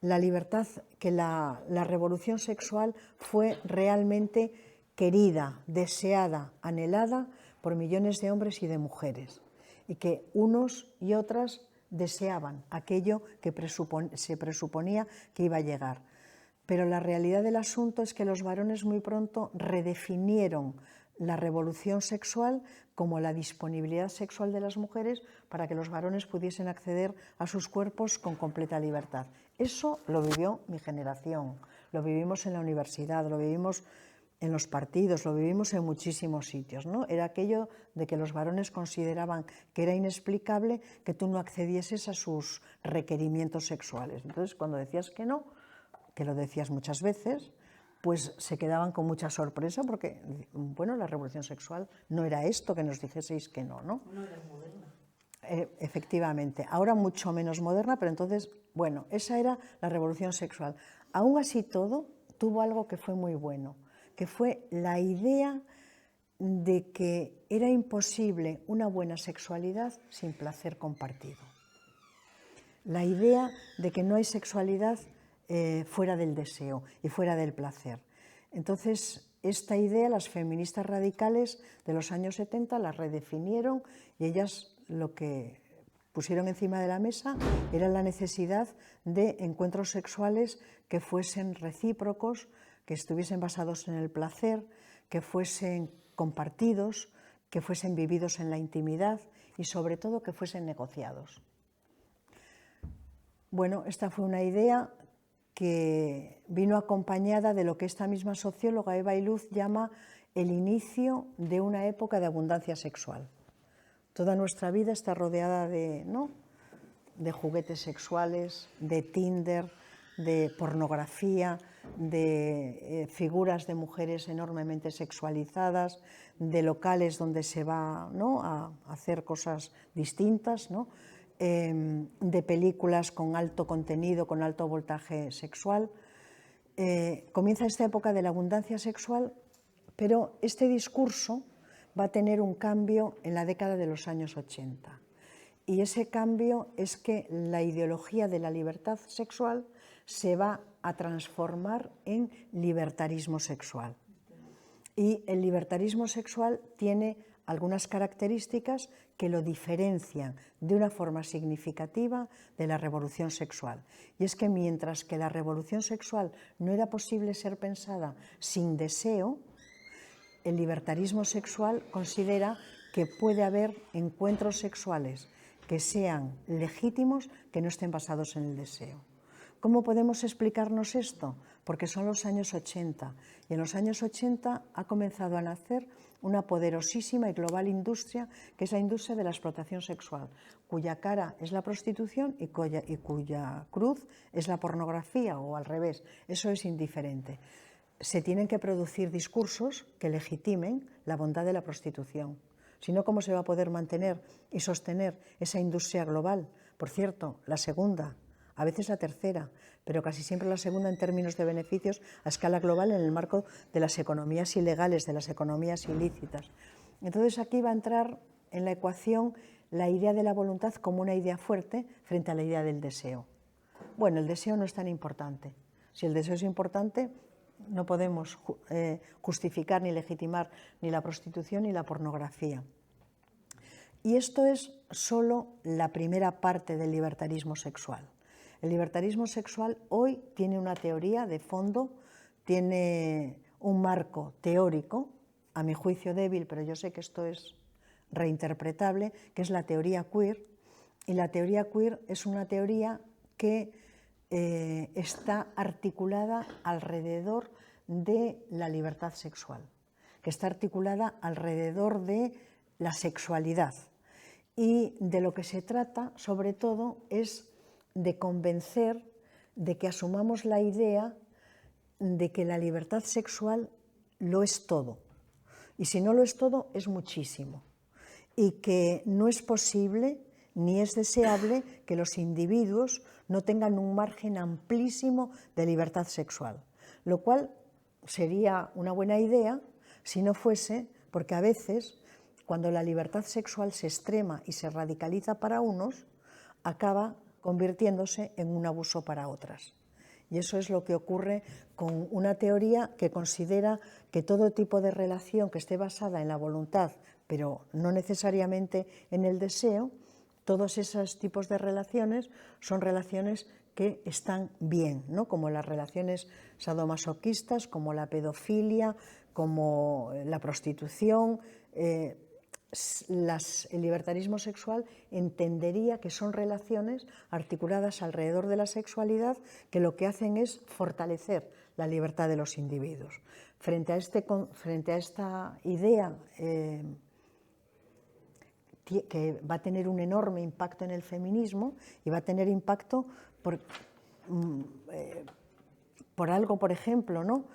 la libertad, que la revolución sexual fue realmente querida, deseada, anhelada por millones de hombres y de mujeres, y que unos y otras deseaban aquello que se presuponía que iba a llegar. Pero la realidad del asunto es que los varones muy pronto redefinieron la revolución sexual como la disponibilidad sexual de las mujeres para que los varones pudiesen acceder a sus cuerpos con completa libertad. Eso lo vivió mi generación, lo vivimos en la universidad, lo vivimos en los partidos, lo vivimos en muchísimos sitios, ¿no? Era aquello de que los varones consideraban que era inexplicable que tú no accedieses a sus requerimientos sexuales. Entonces, cuando decías que no, que lo decías muchas veces, pues se quedaban con mucha sorpresa porque, bueno, la revolución sexual no era esto, que nos dijeseis que no, ¿no? No era moderna. Efectivamente, ahora mucho menos moderna, pero entonces, bueno, esa era la revolución sexual. Aún así todo, tuvo algo que fue muy bueno, que fue la idea de que era imposible una buena sexualidad sin placer compartido. La idea de que no hay sexualidad fuera del deseo y fuera del placer. Entonces, esta idea las feministas radicales de los años 70 la redefinieron y ellas lo que pusieron encima de la mesa era la necesidad de encuentros sexuales que fuesen recíprocos, que estuviesen basados en el placer, que fuesen compartidos, que fuesen vividos en la intimidad y sobre todo que fuesen negociados. Bueno, esta fue una idea que vino acompañada de lo que esta misma socióloga Eva Iluz llama el inicio de una época de abundancia sexual. Toda nuestra vida está rodeada de juguetes sexuales, de Tinder, de pornografía, de figuras de mujeres enormemente sexualizadas, de locales donde se va, ¿no?, a hacer cosas distintas, ¿no?, de películas con alto contenido, con alto voltaje sexual. Comienza esta época de la abundancia sexual, pero este discurso va a tener un cambio en la década de los años 80. Y ese cambio es que la ideología de la libertad sexual se va a transformar en libertarismo sexual. Y el libertarismo sexual tiene algunas características que lo diferencian de una forma significativa de la revolución sexual. Y es que mientras que la revolución sexual no era posible ser pensada sin deseo, el libertarismo sexual considera que puede haber encuentros sexuales que sean legítimos, que no estén basados en el deseo. ¿Cómo podemos explicarnos esto? Porque son los años 80 y en los años 80 ha comenzado a nacer una poderosísima y global industria, que es la industria de la explotación sexual, cuya cara es la prostitución y cuya cruz es la pornografía, o al revés. Eso es indiferente. Se tienen que producir discursos que legitimen la bondad de la prostitución. Si no, ¿cómo se va a poder mantener y sostener esa industria global? Por cierto, la segunda, a veces la tercera, pero casi siempre la segunda en términos de beneficios a escala global en el marco de las economías ilegales, de las economías ilícitas. Entonces aquí va a entrar en la ecuación la idea de la voluntad como una idea fuerte frente a la idea del deseo. Bueno, el deseo no es tan importante. Si el deseo es importante, no podemos justificar ni legitimar ni la prostitución ni la pornografía. Y esto es solo la primera parte del libertarismo sexual. El libertarismo sexual hoy tiene una teoría de fondo, tiene un marco teórico, a mi juicio débil, pero yo sé que esto es reinterpretable, que es la teoría queer. Y la teoría queer es una teoría que está articulada alrededor de la libertad sexual, que está articulada alrededor de la sexualidad. Y de lo que se trata, sobre todo, es de convencer de que asumamos la idea de que la libertad sexual lo es todo. Y si no lo es todo, es muchísimo. Y que no es posible ni es deseable que los individuos no tengan un margen amplísimo de libertad sexual, lo cual sería una buena idea si no fuese porque a veces, cuando la libertad sexual se extrema y se radicaliza para unos, acaba convirtiéndose en un abuso para otras. Y eso es lo que ocurre con una teoría que considera que todo tipo de relación que esté basada en la voluntad, pero no necesariamente en el deseo, todos esos tipos de relaciones son relaciones que están bien, ¿no? Como las relaciones sadomasoquistas, como la pedofilia, como la prostitución. El libertarismo sexual entendería que son relaciones articuladas alrededor de la sexualidad que lo que hacen es fortalecer la libertad de los individuos. Frente a esta idea que va a tener un enorme impacto en el feminismo y va a tener impacto por algo, por ejemplo, ¿no?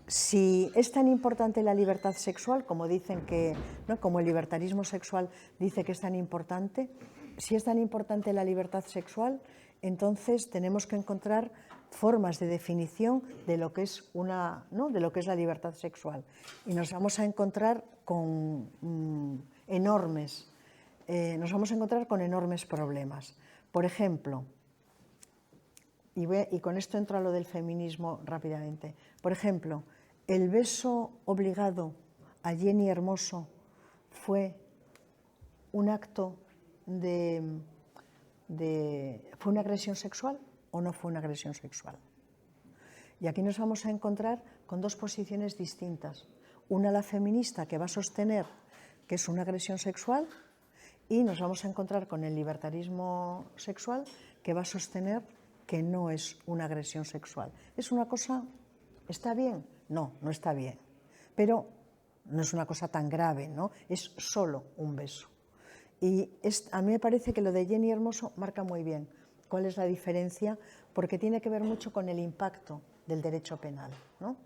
Si es tan importante la libertad sexual, como dicen que, ¿no? Como el libertarismo sexual dice que es tan importante, si es tan importante la libertad sexual, entonces tenemos que encontrar formas de definición de lo que es de lo que es la libertad sexual. Y nos vamos a encontrar con enormes problemas. Por ejemplo, y con esto entro a lo del feminismo rápidamente. Por ejemplo, el beso obligado a Jenny Hermoso fue un acto ¿fue una agresión sexual o no fue una agresión sexual? Y aquí nos vamos a encontrar con dos posiciones distintas. Una, la feminista, que va a sostener que es una agresión sexual, y nos vamos a encontrar con el libertarismo sexual, que va a sostener que no es una agresión sexual. ¿Es una cosa, está bien? No, no está bien. Pero no es una cosa tan grave, ¿no? Es solo un beso. Y a mí me parece que lo de Jenny Hermoso marca muy bien cuál es la diferencia, porque tiene que ver mucho con el impacto del derecho penal, ¿no?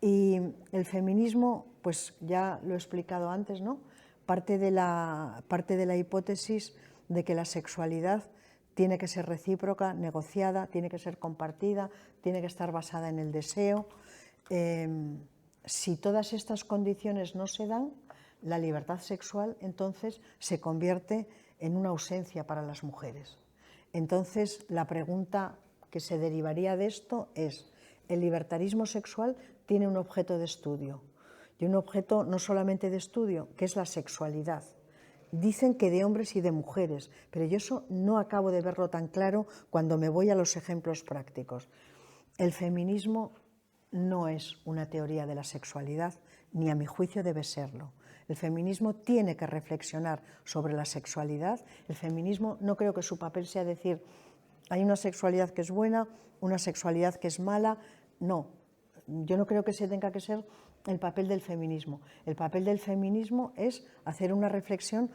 Y el feminismo, pues ya lo he explicado antes, ¿no? Parte de la hipótesis de que la sexualidad tiene que ser recíproca, negociada, tiene que ser compartida, tiene que estar basada en el deseo. Si todas estas condiciones no se dan, la libertad sexual entonces se convierte en una ausencia para las mujeres. Entonces, la pregunta que se derivaría de esto es: ¿el libertarismo sexual tiene un objeto de estudio? Y un objeto no solamente de estudio, que es la sexualidad. Dicen que de hombres y de mujeres, pero yo eso no acabo de verlo tan claro cuando me voy a los ejemplos prácticos. El feminismo no es una teoría de la sexualidad, ni a mi juicio debe serlo. El feminismo tiene que reflexionar sobre la sexualidad. El feminismo no creo que su papel sea decir hay una sexualidad que es buena, una sexualidad que es mala. No, yo no creo que ese tenga que ser el papel del feminismo. El papel del feminismo es hacer una reflexión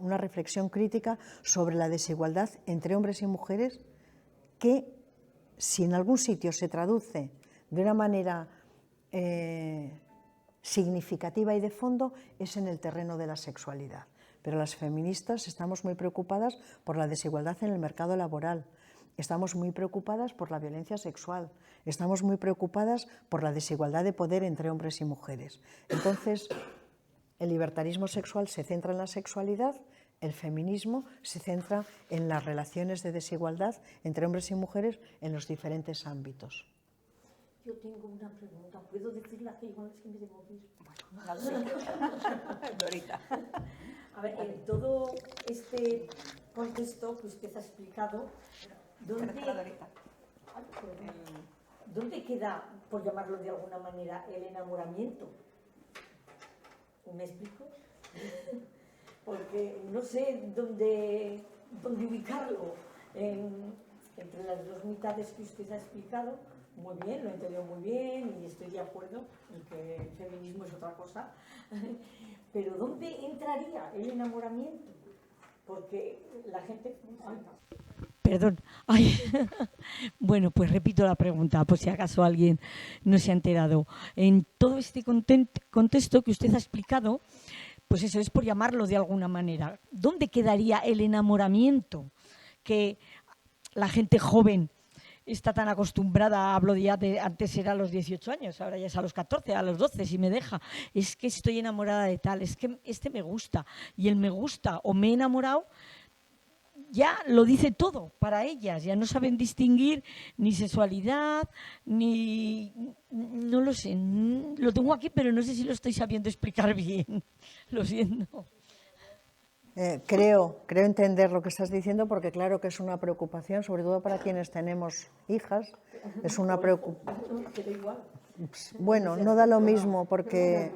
una reflexión crítica sobre la desigualdad entre hombres y mujeres, que si en algún sitio se traduce de una manera significativa y de fondo, es en el terreno de la sexualidad. Pero las feministas estamos muy preocupadas por la desigualdad en el mercado laboral, estamos muy preocupadas por la violencia sexual, estamos muy preocupadas por la desigualdad de poder entre hombres y mujeres. Entonces, el libertarismo sexual se centra en la sexualidad, el feminismo se centra en las relaciones de desigualdad entre hombres y mujeres en los diferentes ámbitos. Yo tengo una pregunta, ¿puedo decirla que igual es que me debo ir? Dorita. A ver, en todo este contexto que usted ha explicado, ¿dónde queda, por llamarlo de alguna manera, el enamoramiento? ¿Me explico? Porque no sé dónde ubicarlo entre las dos mitades que usted ha explicado. Muy bien, lo he entendido muy bien y estoy de acuerdo en que el feminismo es otra cosa. Pero ¿dónde entraría el enamoramiento? Porque la gente... Perdón. Ay. Bueno, pues repito la pregunta, por si acaso alguien no se ha enterado. En todo este contexto que usted ha explicado, pues eso es por llamarlo de alguna manera. ¿Dónde quedaría el enamoramiento que la gente joven está tan acostumbrada? Hablo ya de antes era a los 18 años, ahora ya es a los 14, a los 12, si me deja. Es que estoy enamorada de tal, es que este me gusta. Y el me gusta o me he enamorado ya lo dice todo para ellas. Ya no saben distinguir ni sexualidad, ni... no lo sé. Lo tengo aquí, pero no sé si lo estoy sabiendo explicar bien. Lo siento. Creo entender lo que estás diciendo, porque claro que es una preocupación, sobre todo para quienes tenemos hijas. Es una preocupación. Bueno, no da lo mismo, porque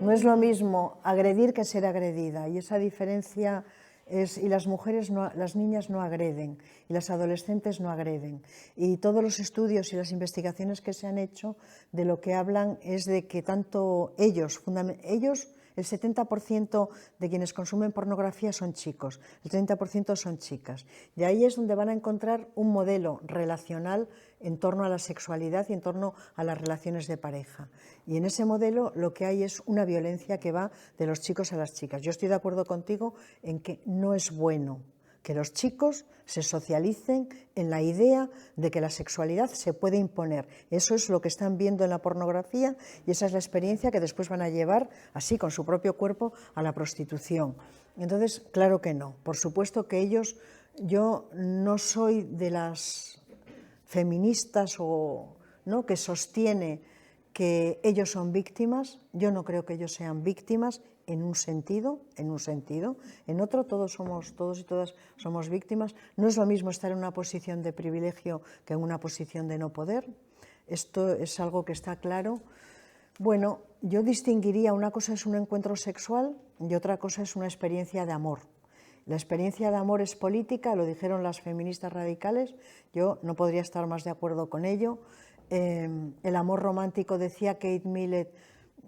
no es lo mismo agredir que ser agredida, y esa diferencia es, y las mujeres, las niñas no agreden, y las adolescentes no agreden. Y todos los estudios y las investigaciones que se han hecho de lo que hablan es de que tanto ellos, el 70% de quienes consumen pornografía son chicos, el 30% son chicas. Y ahí es donde van a encontrar un modelo relacional en torno a la sexualidad y en torno a las relaciones de pareja. Y en ese modelo lo que hay es una violencia que va de los chicos a las chicas. Yo estoy de acuerdo contigo en que no es bueno que los chicos se socialicen en la idea de que la sexualidad se puede imponer. Eso es lo que están viendo en la pornografía y esa es la experiencia que después van a llevar, así con su propio cuerpo, a la prostitución. Entonces, claro que no. Por supuesto que ellos, yo no soy de las feministas ¿no?, que sostiene que ellos son víctimas. Yo no creo que ellos sean víctimas en un sentido, en otro todos y todas somos víctimas. No es lo mismo estar en una posición de privilegio que en una posición de no poder. Esto es algo que está claro. Bueno, yo distinguiría, una cosa es un encuentro sexual y otra cosa es una experiencia de amor. La experiencia de amor es política, lo dijeron las feministas radicales, yo no podría estar más de acuerdo con ello. El amor romántico, decía Kate Millett,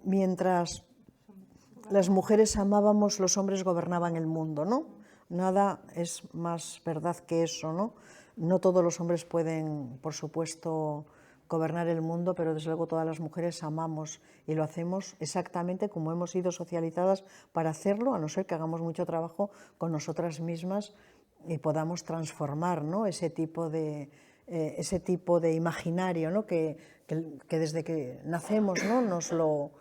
mientras las mujeres amábamos, los hombres gobernaban el mundo, ¿no? Nada es más verdad que eso, ¿no? No todos los hombres pueden, por supuesto, gobernar el mundo, pero desde luego todas las mujeres amamos y lo hacemos exactamente como hemos sido socializadas para hacerlo, a no ser que hagamos mucho trabajo con nosotras mismas y podamos transformar, ¿no?, ese tipo de imaginario, ¿no?, que desde que nacemos, ¿no?,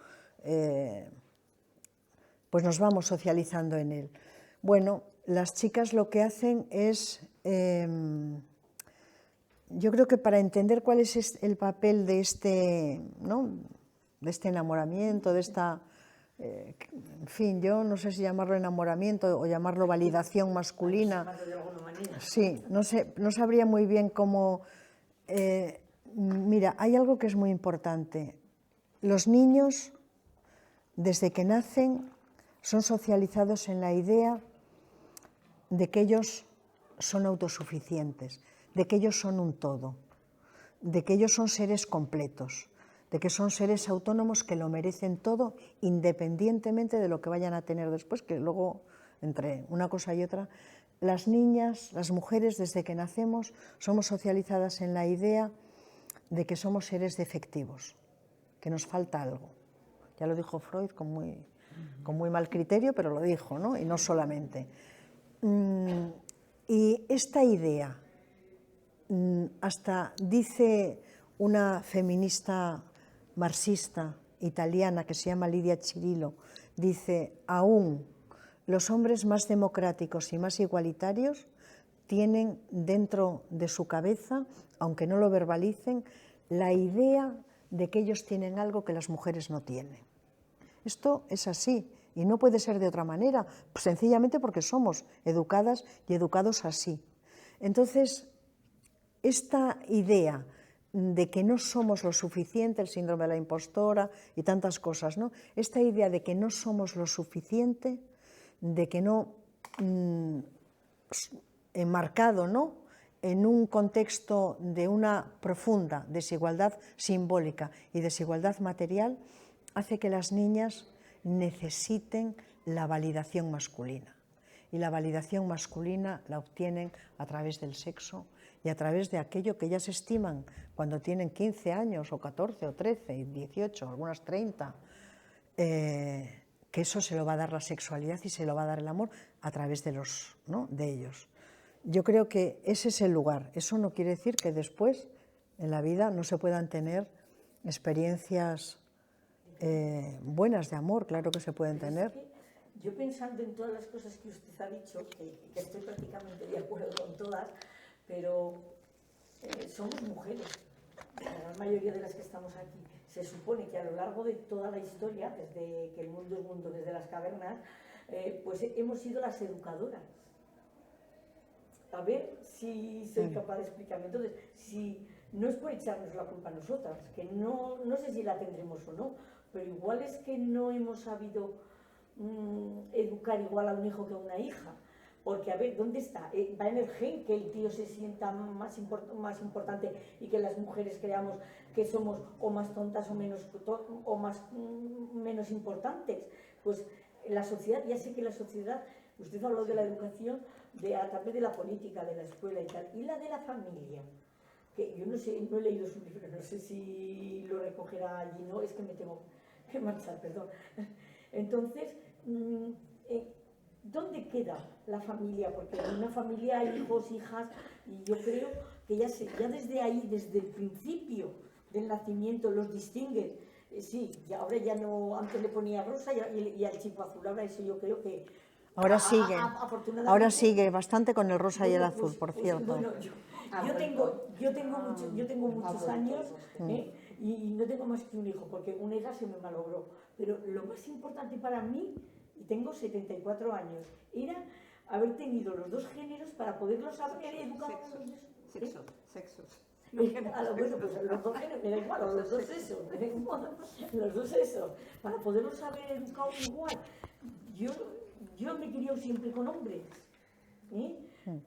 pues nos vamos socializando en él. Bueno, las chicas lo que hacen es, yo creo que para entender cuál es el papel de este, ¿no?, de este enamoramiento, de esta, en fin, yo no sé si llamarlo enamoramiento o llamarlo validación masculina. Sí, no sé, no sabría muy bien cómo. Mira, hay algo que es muy importante. Los niños, desde que nacen, son socializados en la idea de que ellos son autosuficientes, de que ellos son un todo, de que ellos son seres completos, de que son seres autónomos que lo merecen todo independientemente de lo que vayan a tener después, que luego, entre una cosa y otra, las niñas, las mujeres, desde que nacemos, somos socializadas en la idea de que somos seres defectivos, que nos falta algo. Ya lo dijo Freud con muy mal criterio, pero lo dijo, ¿no? Y no solamente. Y esta idea, hasta dice una feminista marxista italiana que se llama Lidia Chirillo, dice, aún los hombres más democráticos y más igualitarios tienen dentro de su cabeza, aunque no lo verbalicen, la idea de que ellos tienen algo que las mujeres no tienen. Esto es así y no puede ser de otra manera, pues sencillamente porque somos educadas y educados así. Entonces, esta idea de que no somos lo suficiente, el síndrome de la impostora y tantas cosas, ¿no? Esta idea de que no somos lo suficiente, de que no, enmarcado, ¿no?, en un contexto de una profunda desigualdad simbólica y desigualdad material, hace que las niñas necesiten la validación masculina. Y la validación masculina la obtienen a través del sexo y a través de aquello que ellas estiman cuando tienen 15 años, o 14, o 13, 18, algunas 30, que eso se lo va a dar la sexualidad y se lo va a dar el amor a través de ellos. Yo creo que ese es el lugar. Eso no quiere decir que después, en la vida, no se puedan tener experiencias buenas de amor, claro que se pueden tener. Yo pensando en todas las cosas que usted ha dicho, que estoy prácticamente de acuerdo con todas, pero somos mujeres, la gran mayoría de las que estamos aquí. Se supone que a lo largo de toda la historia, desde que el mundo es mundo, desde las cavernas, pues hemos sido las educadoras. A ver si soy capaz de explicarme. Entonces, si no es por echarnos la culpa a nosotras, que no sé si la tendremos o no, pero igual es que no hemos sabido educar igual a un hijo que a una hija. Porque, a ver, ¿dónde está? Va en el gen que el tío se sienta más importante y que las mujeres creamos que somos o más tontas o menos importantes. Pues la sociedad, ya sé que la sociedad, usted habló de la educación a través de la política, de la escuela y tal, y la de la familia, que yo no sé, no he leído su libro, no sé si lo recogerá allí, no, es que me tengo que marchar, perdón. Entonces, ¿dónde queda la familia? Porque en una familia hay hijos, hijas, y yo creo que ya desde ahí, desde el principio del nacimiento, los distinguen. Sí, ahora ya no, antes le ponía rosa y al chico azul, ahora eso yo creo que... Ahora sigue bastante con el rosa y el azul, por cierto. Bueno, yo tengo muchos años y no tengo más que un hijo, porque una hija se me malogró. Pero lo más importante para mí, y tengo 74 años, era haber tenido los dos géneros para poderlos haber educado. Sexos. Bueno, pues los dos géneros, me da igual, los dos sexos, para poderlos haber educado igual. Yo me he criado siempre con hombres,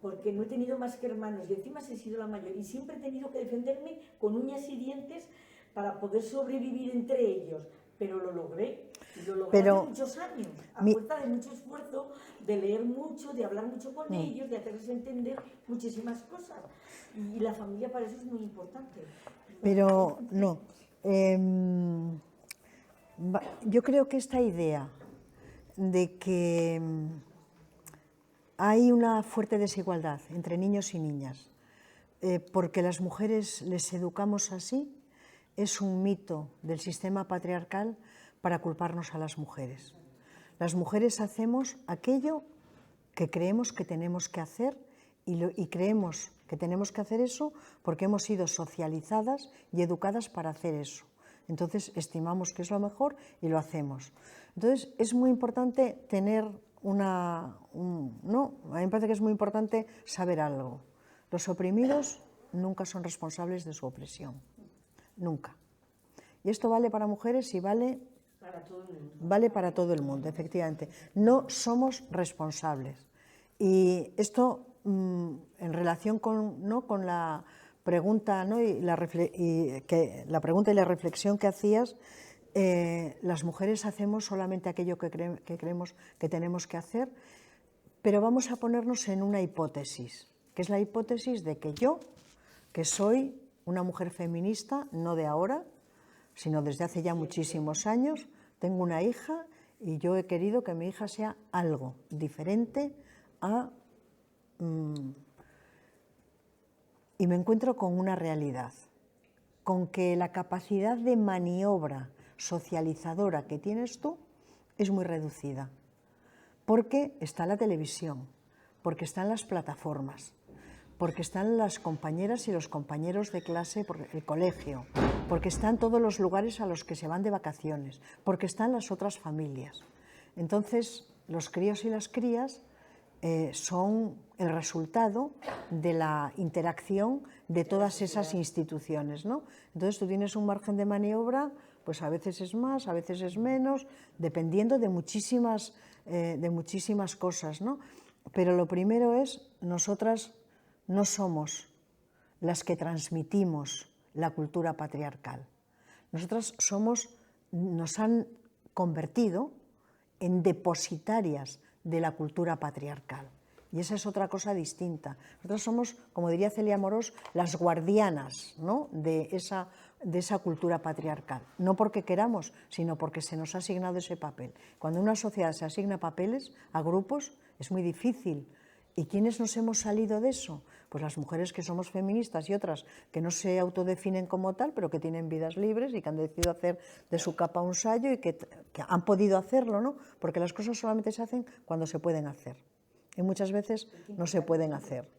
porque no he tenido más que hermanos y encima he sido la mayor y siempre he tenido que defenderme con uñas y dientes para poder sobrevivir entre ellos, pero lo logré. Y lo logré hace muchos años, a fuerza de mucho esfuerzo, de leer mucho, de hablar mucho con ellos, de hacerles entender muchísimas cosas. Y la familia para eso es muy importante. Pero no. Yo creo que esta idea de que hay una fuerte desigualdad entre niños y niñas, porque las mujeres les educamos así, es un mito del sistema patriarcal para culparnos a las mujeres. Las mujeres hacemos aquello que creemos que tenemos que hacer y creemos que tenemos que hacer eso porque hemos sido socializadas y educadas para hacer eso. Entonces estimamos que es lo mejor y lo hacemos. Entonces es muy importante tener a mí me parece que es muy importante saber algo. Los oprimidos nunca son responsables de su opresión. nunca. Y esto vale para mujeres y vale para todo el mundo, efectivamente. No somos responsables. Y esto, en relación con, ¿no?, con la pregunta, ¿no?, y la pregunta y la reflexión que hacías, las mujeres hacemos solamente aquello que creemos que tenemos que hacer, pero vamos a ponernos en una hipótesis, que es la hipótesis de que yo, que soy una mujer feminista, no de ahora, sino desde hace ya muchísimos años, tengo una hija y yo he querido que mi hija sea algo diferente y me encuentro con una realidad, con que la capacidad de maniobra socializadora que tienes tú es muy reducida, porque está la televisión, porque están las plataformas, porque están las compañeras y los compañeros de clase por el colegio, porque están todos los lugares a los que se van de vacaciones, porque están las otras familias. Entonces, los críos y las crías son el resultado de la interacción de todas esas instituciones, ¿no? Entonces, tú tienes un margen de maniobra, pues a veces es más, a veces es menos, dependiendo de muchísimas cosas, ¿no? Pero lo primero es, nosotras no somos las que transmitimos la cultura patriarcal. Nosotras nos han convertido en depositarias de la cultura patriarcal. Y esa es otra cosa distinta. Nosotros somos, como diría Celia Amorós, las guardianas, ¿no?, de esa cultura patriarcal. No porque queramos, sino porque se nos ha asignado ese papel. Cuando una sociedad se asigna papeles a grupos, es muy difícil. ¿Y quiénes nos hemos salido de eso? Pues las mujeres que somos feministas y otras que no se autodefinen como tal, pero que tienen vidas libres y que han decidido hacer de su capa un sayo y que han podido hacerlo, ¿no? Porque las cosas solamente se hacen cuando se pueden hacer. Y muchas veces no se pueden hacer.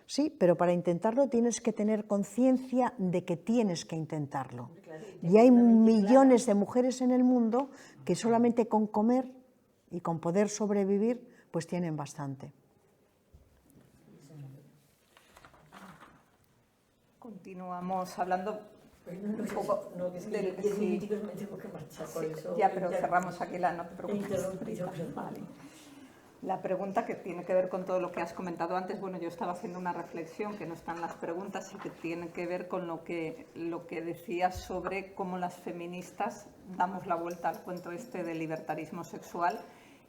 Sí, pero para intentarlo tienes que tener conciencia de que tienes que intentarlo. Y hay millones de mujeres en el mundo que solamente con comer y con poder sobrevivir, pues tienen bastante. Continuamos hablando un poco del... Sí, me tengo que marchar por eso. Ya, pero cerramos aquí no te preocupes. Vale. La pregunta que tiene que ver con todo lo que has comentado antes, bueno, yo estaba haciendo una reflexión que no está en las preguntas y que tiene que ver con lo que decías sobre cómo las feministas damos la vuelta al cuento este del libertarismo sexual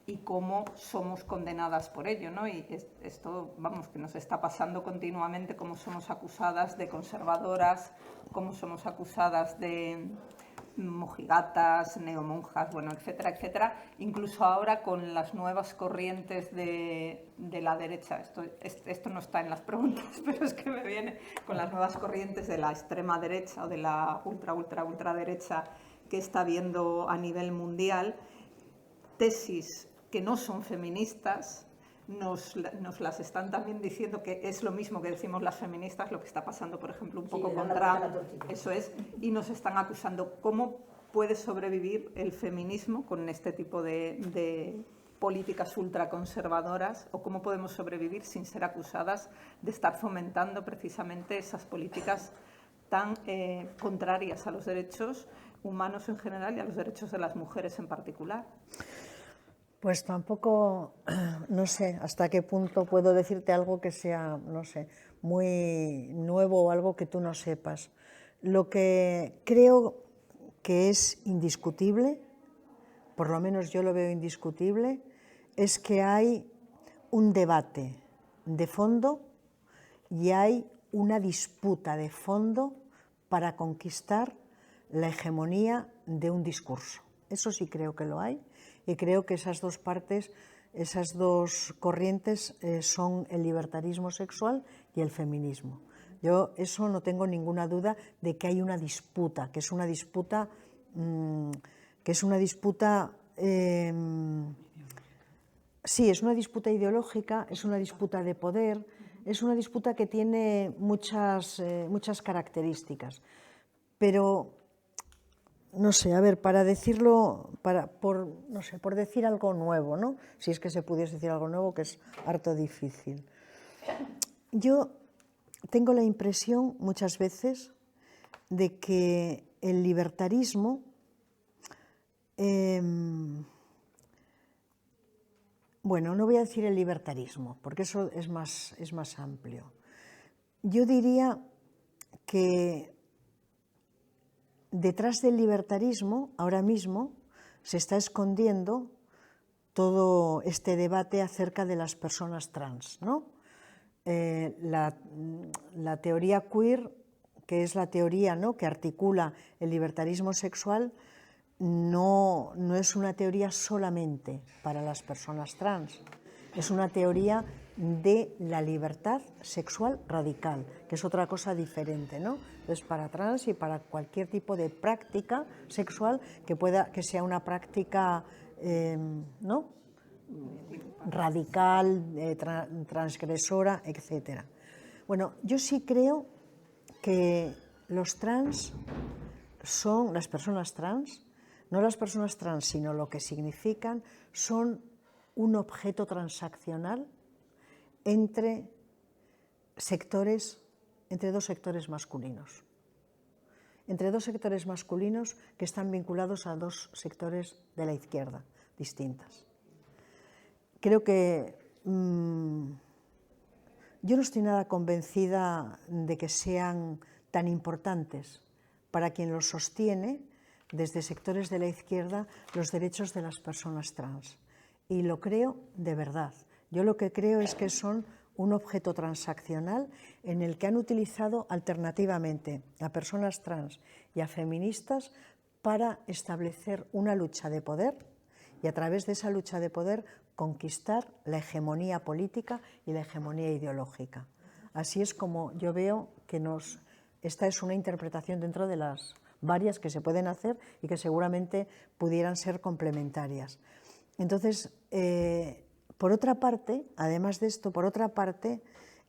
y cómo somos condenadas por ello, ¿no? Y esto, vamos, que nos está pasando continuamente, cómo somos acusadas de conservadoras, cómo somos acusadas de mojigatas, neomonjas, bueno, etcétera, etcétera. Incluso ahora con las nuevas corrientes de la derecha, esto no está en las preguntas, pero es que me viene con las nuevas corrientes de la extrema derecha o de la ultraderecha que está habiendo a nivel mundial, tesis que no son feministas, nos las están también diciendo que es lo mismo que decimos las feministas, lo que está pasando, por ejemplo, un poco con Trump, eso es, y nos están acusando. ¿Cómo puede sobrevivir el feminismo con este tipo de políticas ultraconservadoras, o cómo podemos sobrevivir sin ser acusadas de estar fomentando precisamente esas políticas tan contrarias a los derechos humanos en general y a los derechos de las mujeres en particular? Pues tampoco, no sé hasta qué punto puedo decirte algo que sea, no sé, muy nuevo o algo que tú no sepas. Lo que creo que es indiscutible, por lo menos yo lo veo indiscutible, es que hay un debate de fondo y hay una disputa de fondo para conquistar la hegemonía de un discurso. Eso sí creo que lo hay. Y creo que esas dos partes, esas dos corrientes son el libertarismo sexual y el feminismo. Yo eso no tengo ninguna duda de que hay una disputa, que es una disputa, sí, es una disputa ideológica, es una disputa de poder, es una disputa que tiene muchas características. Pero no sé, a ver, para decirlo, por decir algo nuevo, ¿no? Si es que se pudiese decir algo nuevo, que es harto difícil. Yo tengo la impresión muchas veces de que el libertarismo bueno, no voy a decir el libertarismo, porque eso es más amplio. Yo diría que detrás del libertarismo, ahora mismo, se está escondiendo todo este debate acerca de las personas trans, ¿no? La teoría queer, que es la teoría, ¿no?, que articula el libertarismo sexual, no es una teoría solamente para las personas trans, es una teoría de la libertad sexual radical, que es otra cosa diferente, ¿no? Entonces, para trans y para cualquier tipo de práctica sexual que sea una práctica ¿no?, radical, transgresora, etc. Bueno, yo sí creo que los trans son, las personas trans, no las personas trans, sino lo que significan, son un objeto transaccional entre dos sectores masculinos. Entre dos sectores masculinos que están vinculados a dos sectores de la izquierda distintas. Creo que yo no estoy nada convencida de que sean tan importantes para quien los sostiene desde sectores de la izquierda los derechos de las personas trans. Y lo creo de verdad. Yo lo que creo es que son un objeto transaccional en el que han utilizado alternativamente a personas trans y a feministas para establecer una lucha de poder y a través de esa lucha de poder conquistar la hegemonía política y la hegemonía ideológica. Así es como yo veo que esta es una interpretación dentro de las varias que se pueden hacer y que seguramente pudieran ser complementarias. Entonces, por otra parte, además de esto, por otra parte,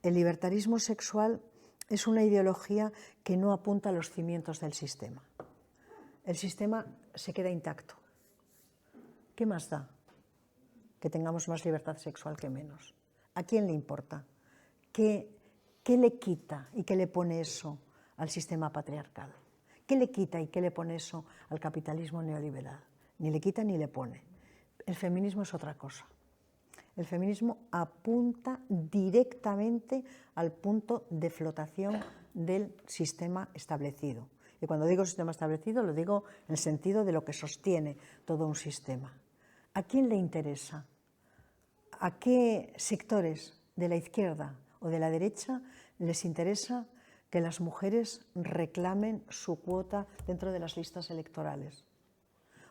el libertarismo sexual es una ideología que no apunta a los cimientos del sistema. El sistema se queda intacto. ¿Qué más da que tengamos más libertad sexual que menos? ¿A quién le importa? ¿Qué le quita y qué le pone eso al sistema patriarcal? ¿Qué le quita y qué le pone eso al capitalismo neoliberal? Ni le quita ni le pone. El feminismo es otra cosa. El feminismo apunta directamente al punto de flotación del sistema establecido. Y cuando digo sistema establecido, lo digo en el sentido de lo que sostiene todo un sistema. ¿A quién le interesa? ¿A qué sectores de la izquierda o de la derecha les interesa que las mujeres reclamen su cuota dentro de las listas electorales?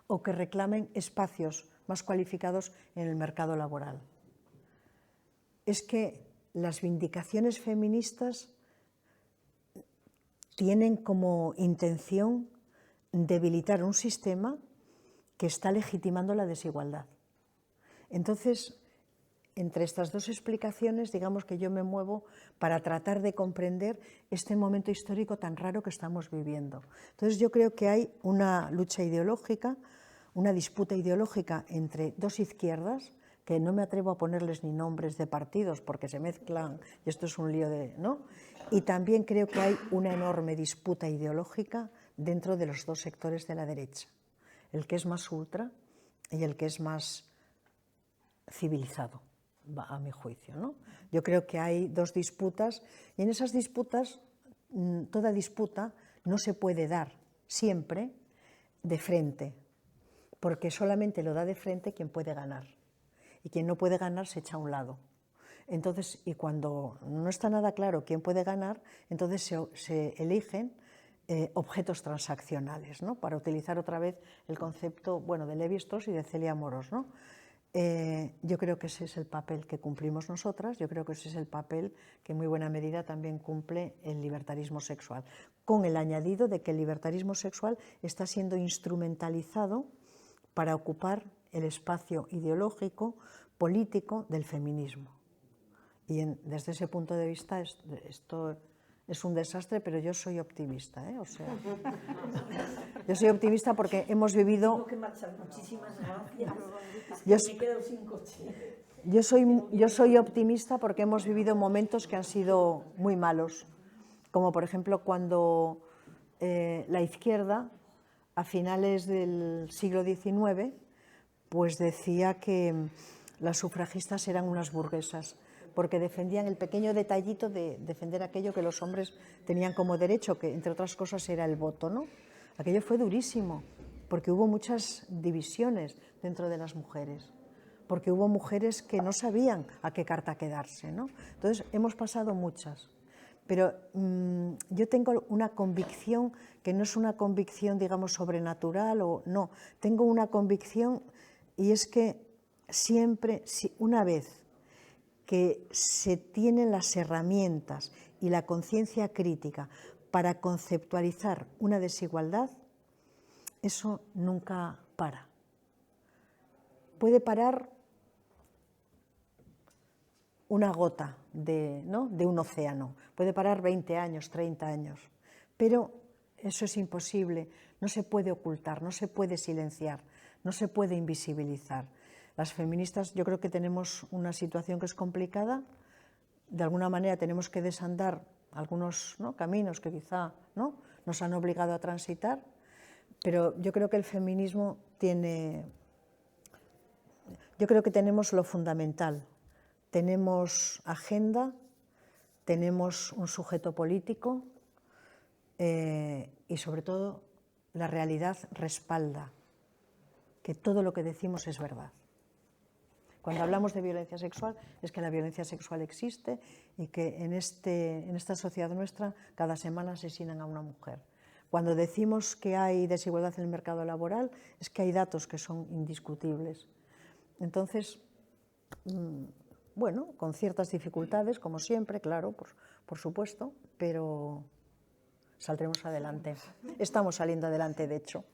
O que reclamen espacios más cualificados en el mercado laboral. Es que las vindicaciones feministas tienen como intención debilitar un sistema que está legitimando la desigualdad. Entonces, entre estas dos explicaciones, digamos que yo me muevo para tratar de comprender este momento histórico tan raro que estamos viviendo. Entonces, yo creo que hay una lucha ideológica, una disputa ideológica entre dos izquierdas, que no me atrevo a ponerles ni nombres de partidos porque se mezclan y esto es un lío ¿no? Y también creo que hay una enorme disputa ideológica dentro de los dos sectores de la derecha, el que es más ultra y el que es más civilizado, a mi juicio, ¿no? Yo creo que hay dos disputas y en esas disputas, toda disputa no se puede dar siempre de frente, porque solamente lo da de frente quien puede ganar. Y quien no puede ganar se echa a un lado. Entonces, y cuando no está nada claro quién puede ganar, entonces se eligen objetos transaccionales, ¿no? Para utilizar otra vez el concepto, bueno, de Lévi-Strauss y de Celia Moros, ¿no? Yo creo que ese es el papel que cumplimos nosotras, yo creo que ese es el papel que en muy buena medida también cumple el libertarismo sexual, con el añadido de que el libertarismo sexual está siendo instrumentalizado para ocupar el espacio ideológico, político del feminismo. Y desde ese punto de vista esto es un desastre, pero yo soy optimista, ¿eh? O sea, yo soy optimista porque hemos vivido... Tengo que marchar, muchísimas gracias. Me he quedado sin coche. Yo soy optimista porque hemos vivido momentos que han sido muy malos, como por ejemplo cuando la izquierda, a finales del siglo XIX, pues decía que las sufragistas eran unas burguesas, porque defendían el pequeño detallito de defender aquello que los hombres tenían como derecho, que entre otras cosas era el voto, ¿no? Aquello fue durísimo, porque hubo muchas divisiones dentro de las mujeres, porque hubo mujeres que no sabían a qué carta quedarse, ¿no? Entonces, hemos pasado muchas, pero yo tengo una convicción que no es una convicción, digamos, sobrenatural o no, tengo una convicción y es que siempre, una vez que se tienen las herramientas y la conciencia crítica para conceptualizar una desigualdad, eso nunca para. Puede parar una gota de un océano, puede parar 20 años, 30 años, pero eso es imposible, no se puede ocultar, no se puede silenciar, no se puede invisibilizar. Las feministas yo creo que tenemos una situación que es complicada, de alguna manera tenemos que desandar algunos caminos que quizá nos han obligado a transitar, pero yo creo que el feminismo yo creo que tenemos lo fundamental, tenemos agenda, tenemos un sujeto político y sobre todo la realidad respalda que todo lo que decimos es verdad. Cuando hablamos de violencia sexual es que la violencia sexual existe y que en esta sociedad nuestra cada semana asesinan a una mujer. Cuando decimos que hay desigualdad en el mercado laboral es que hay datos que son indiscutibles. Entonces, bueno, con ciertas dificultades, como siempre, claro, por supuesto, pero saldremos adelante. Estamos saliendo adelante, de hecho.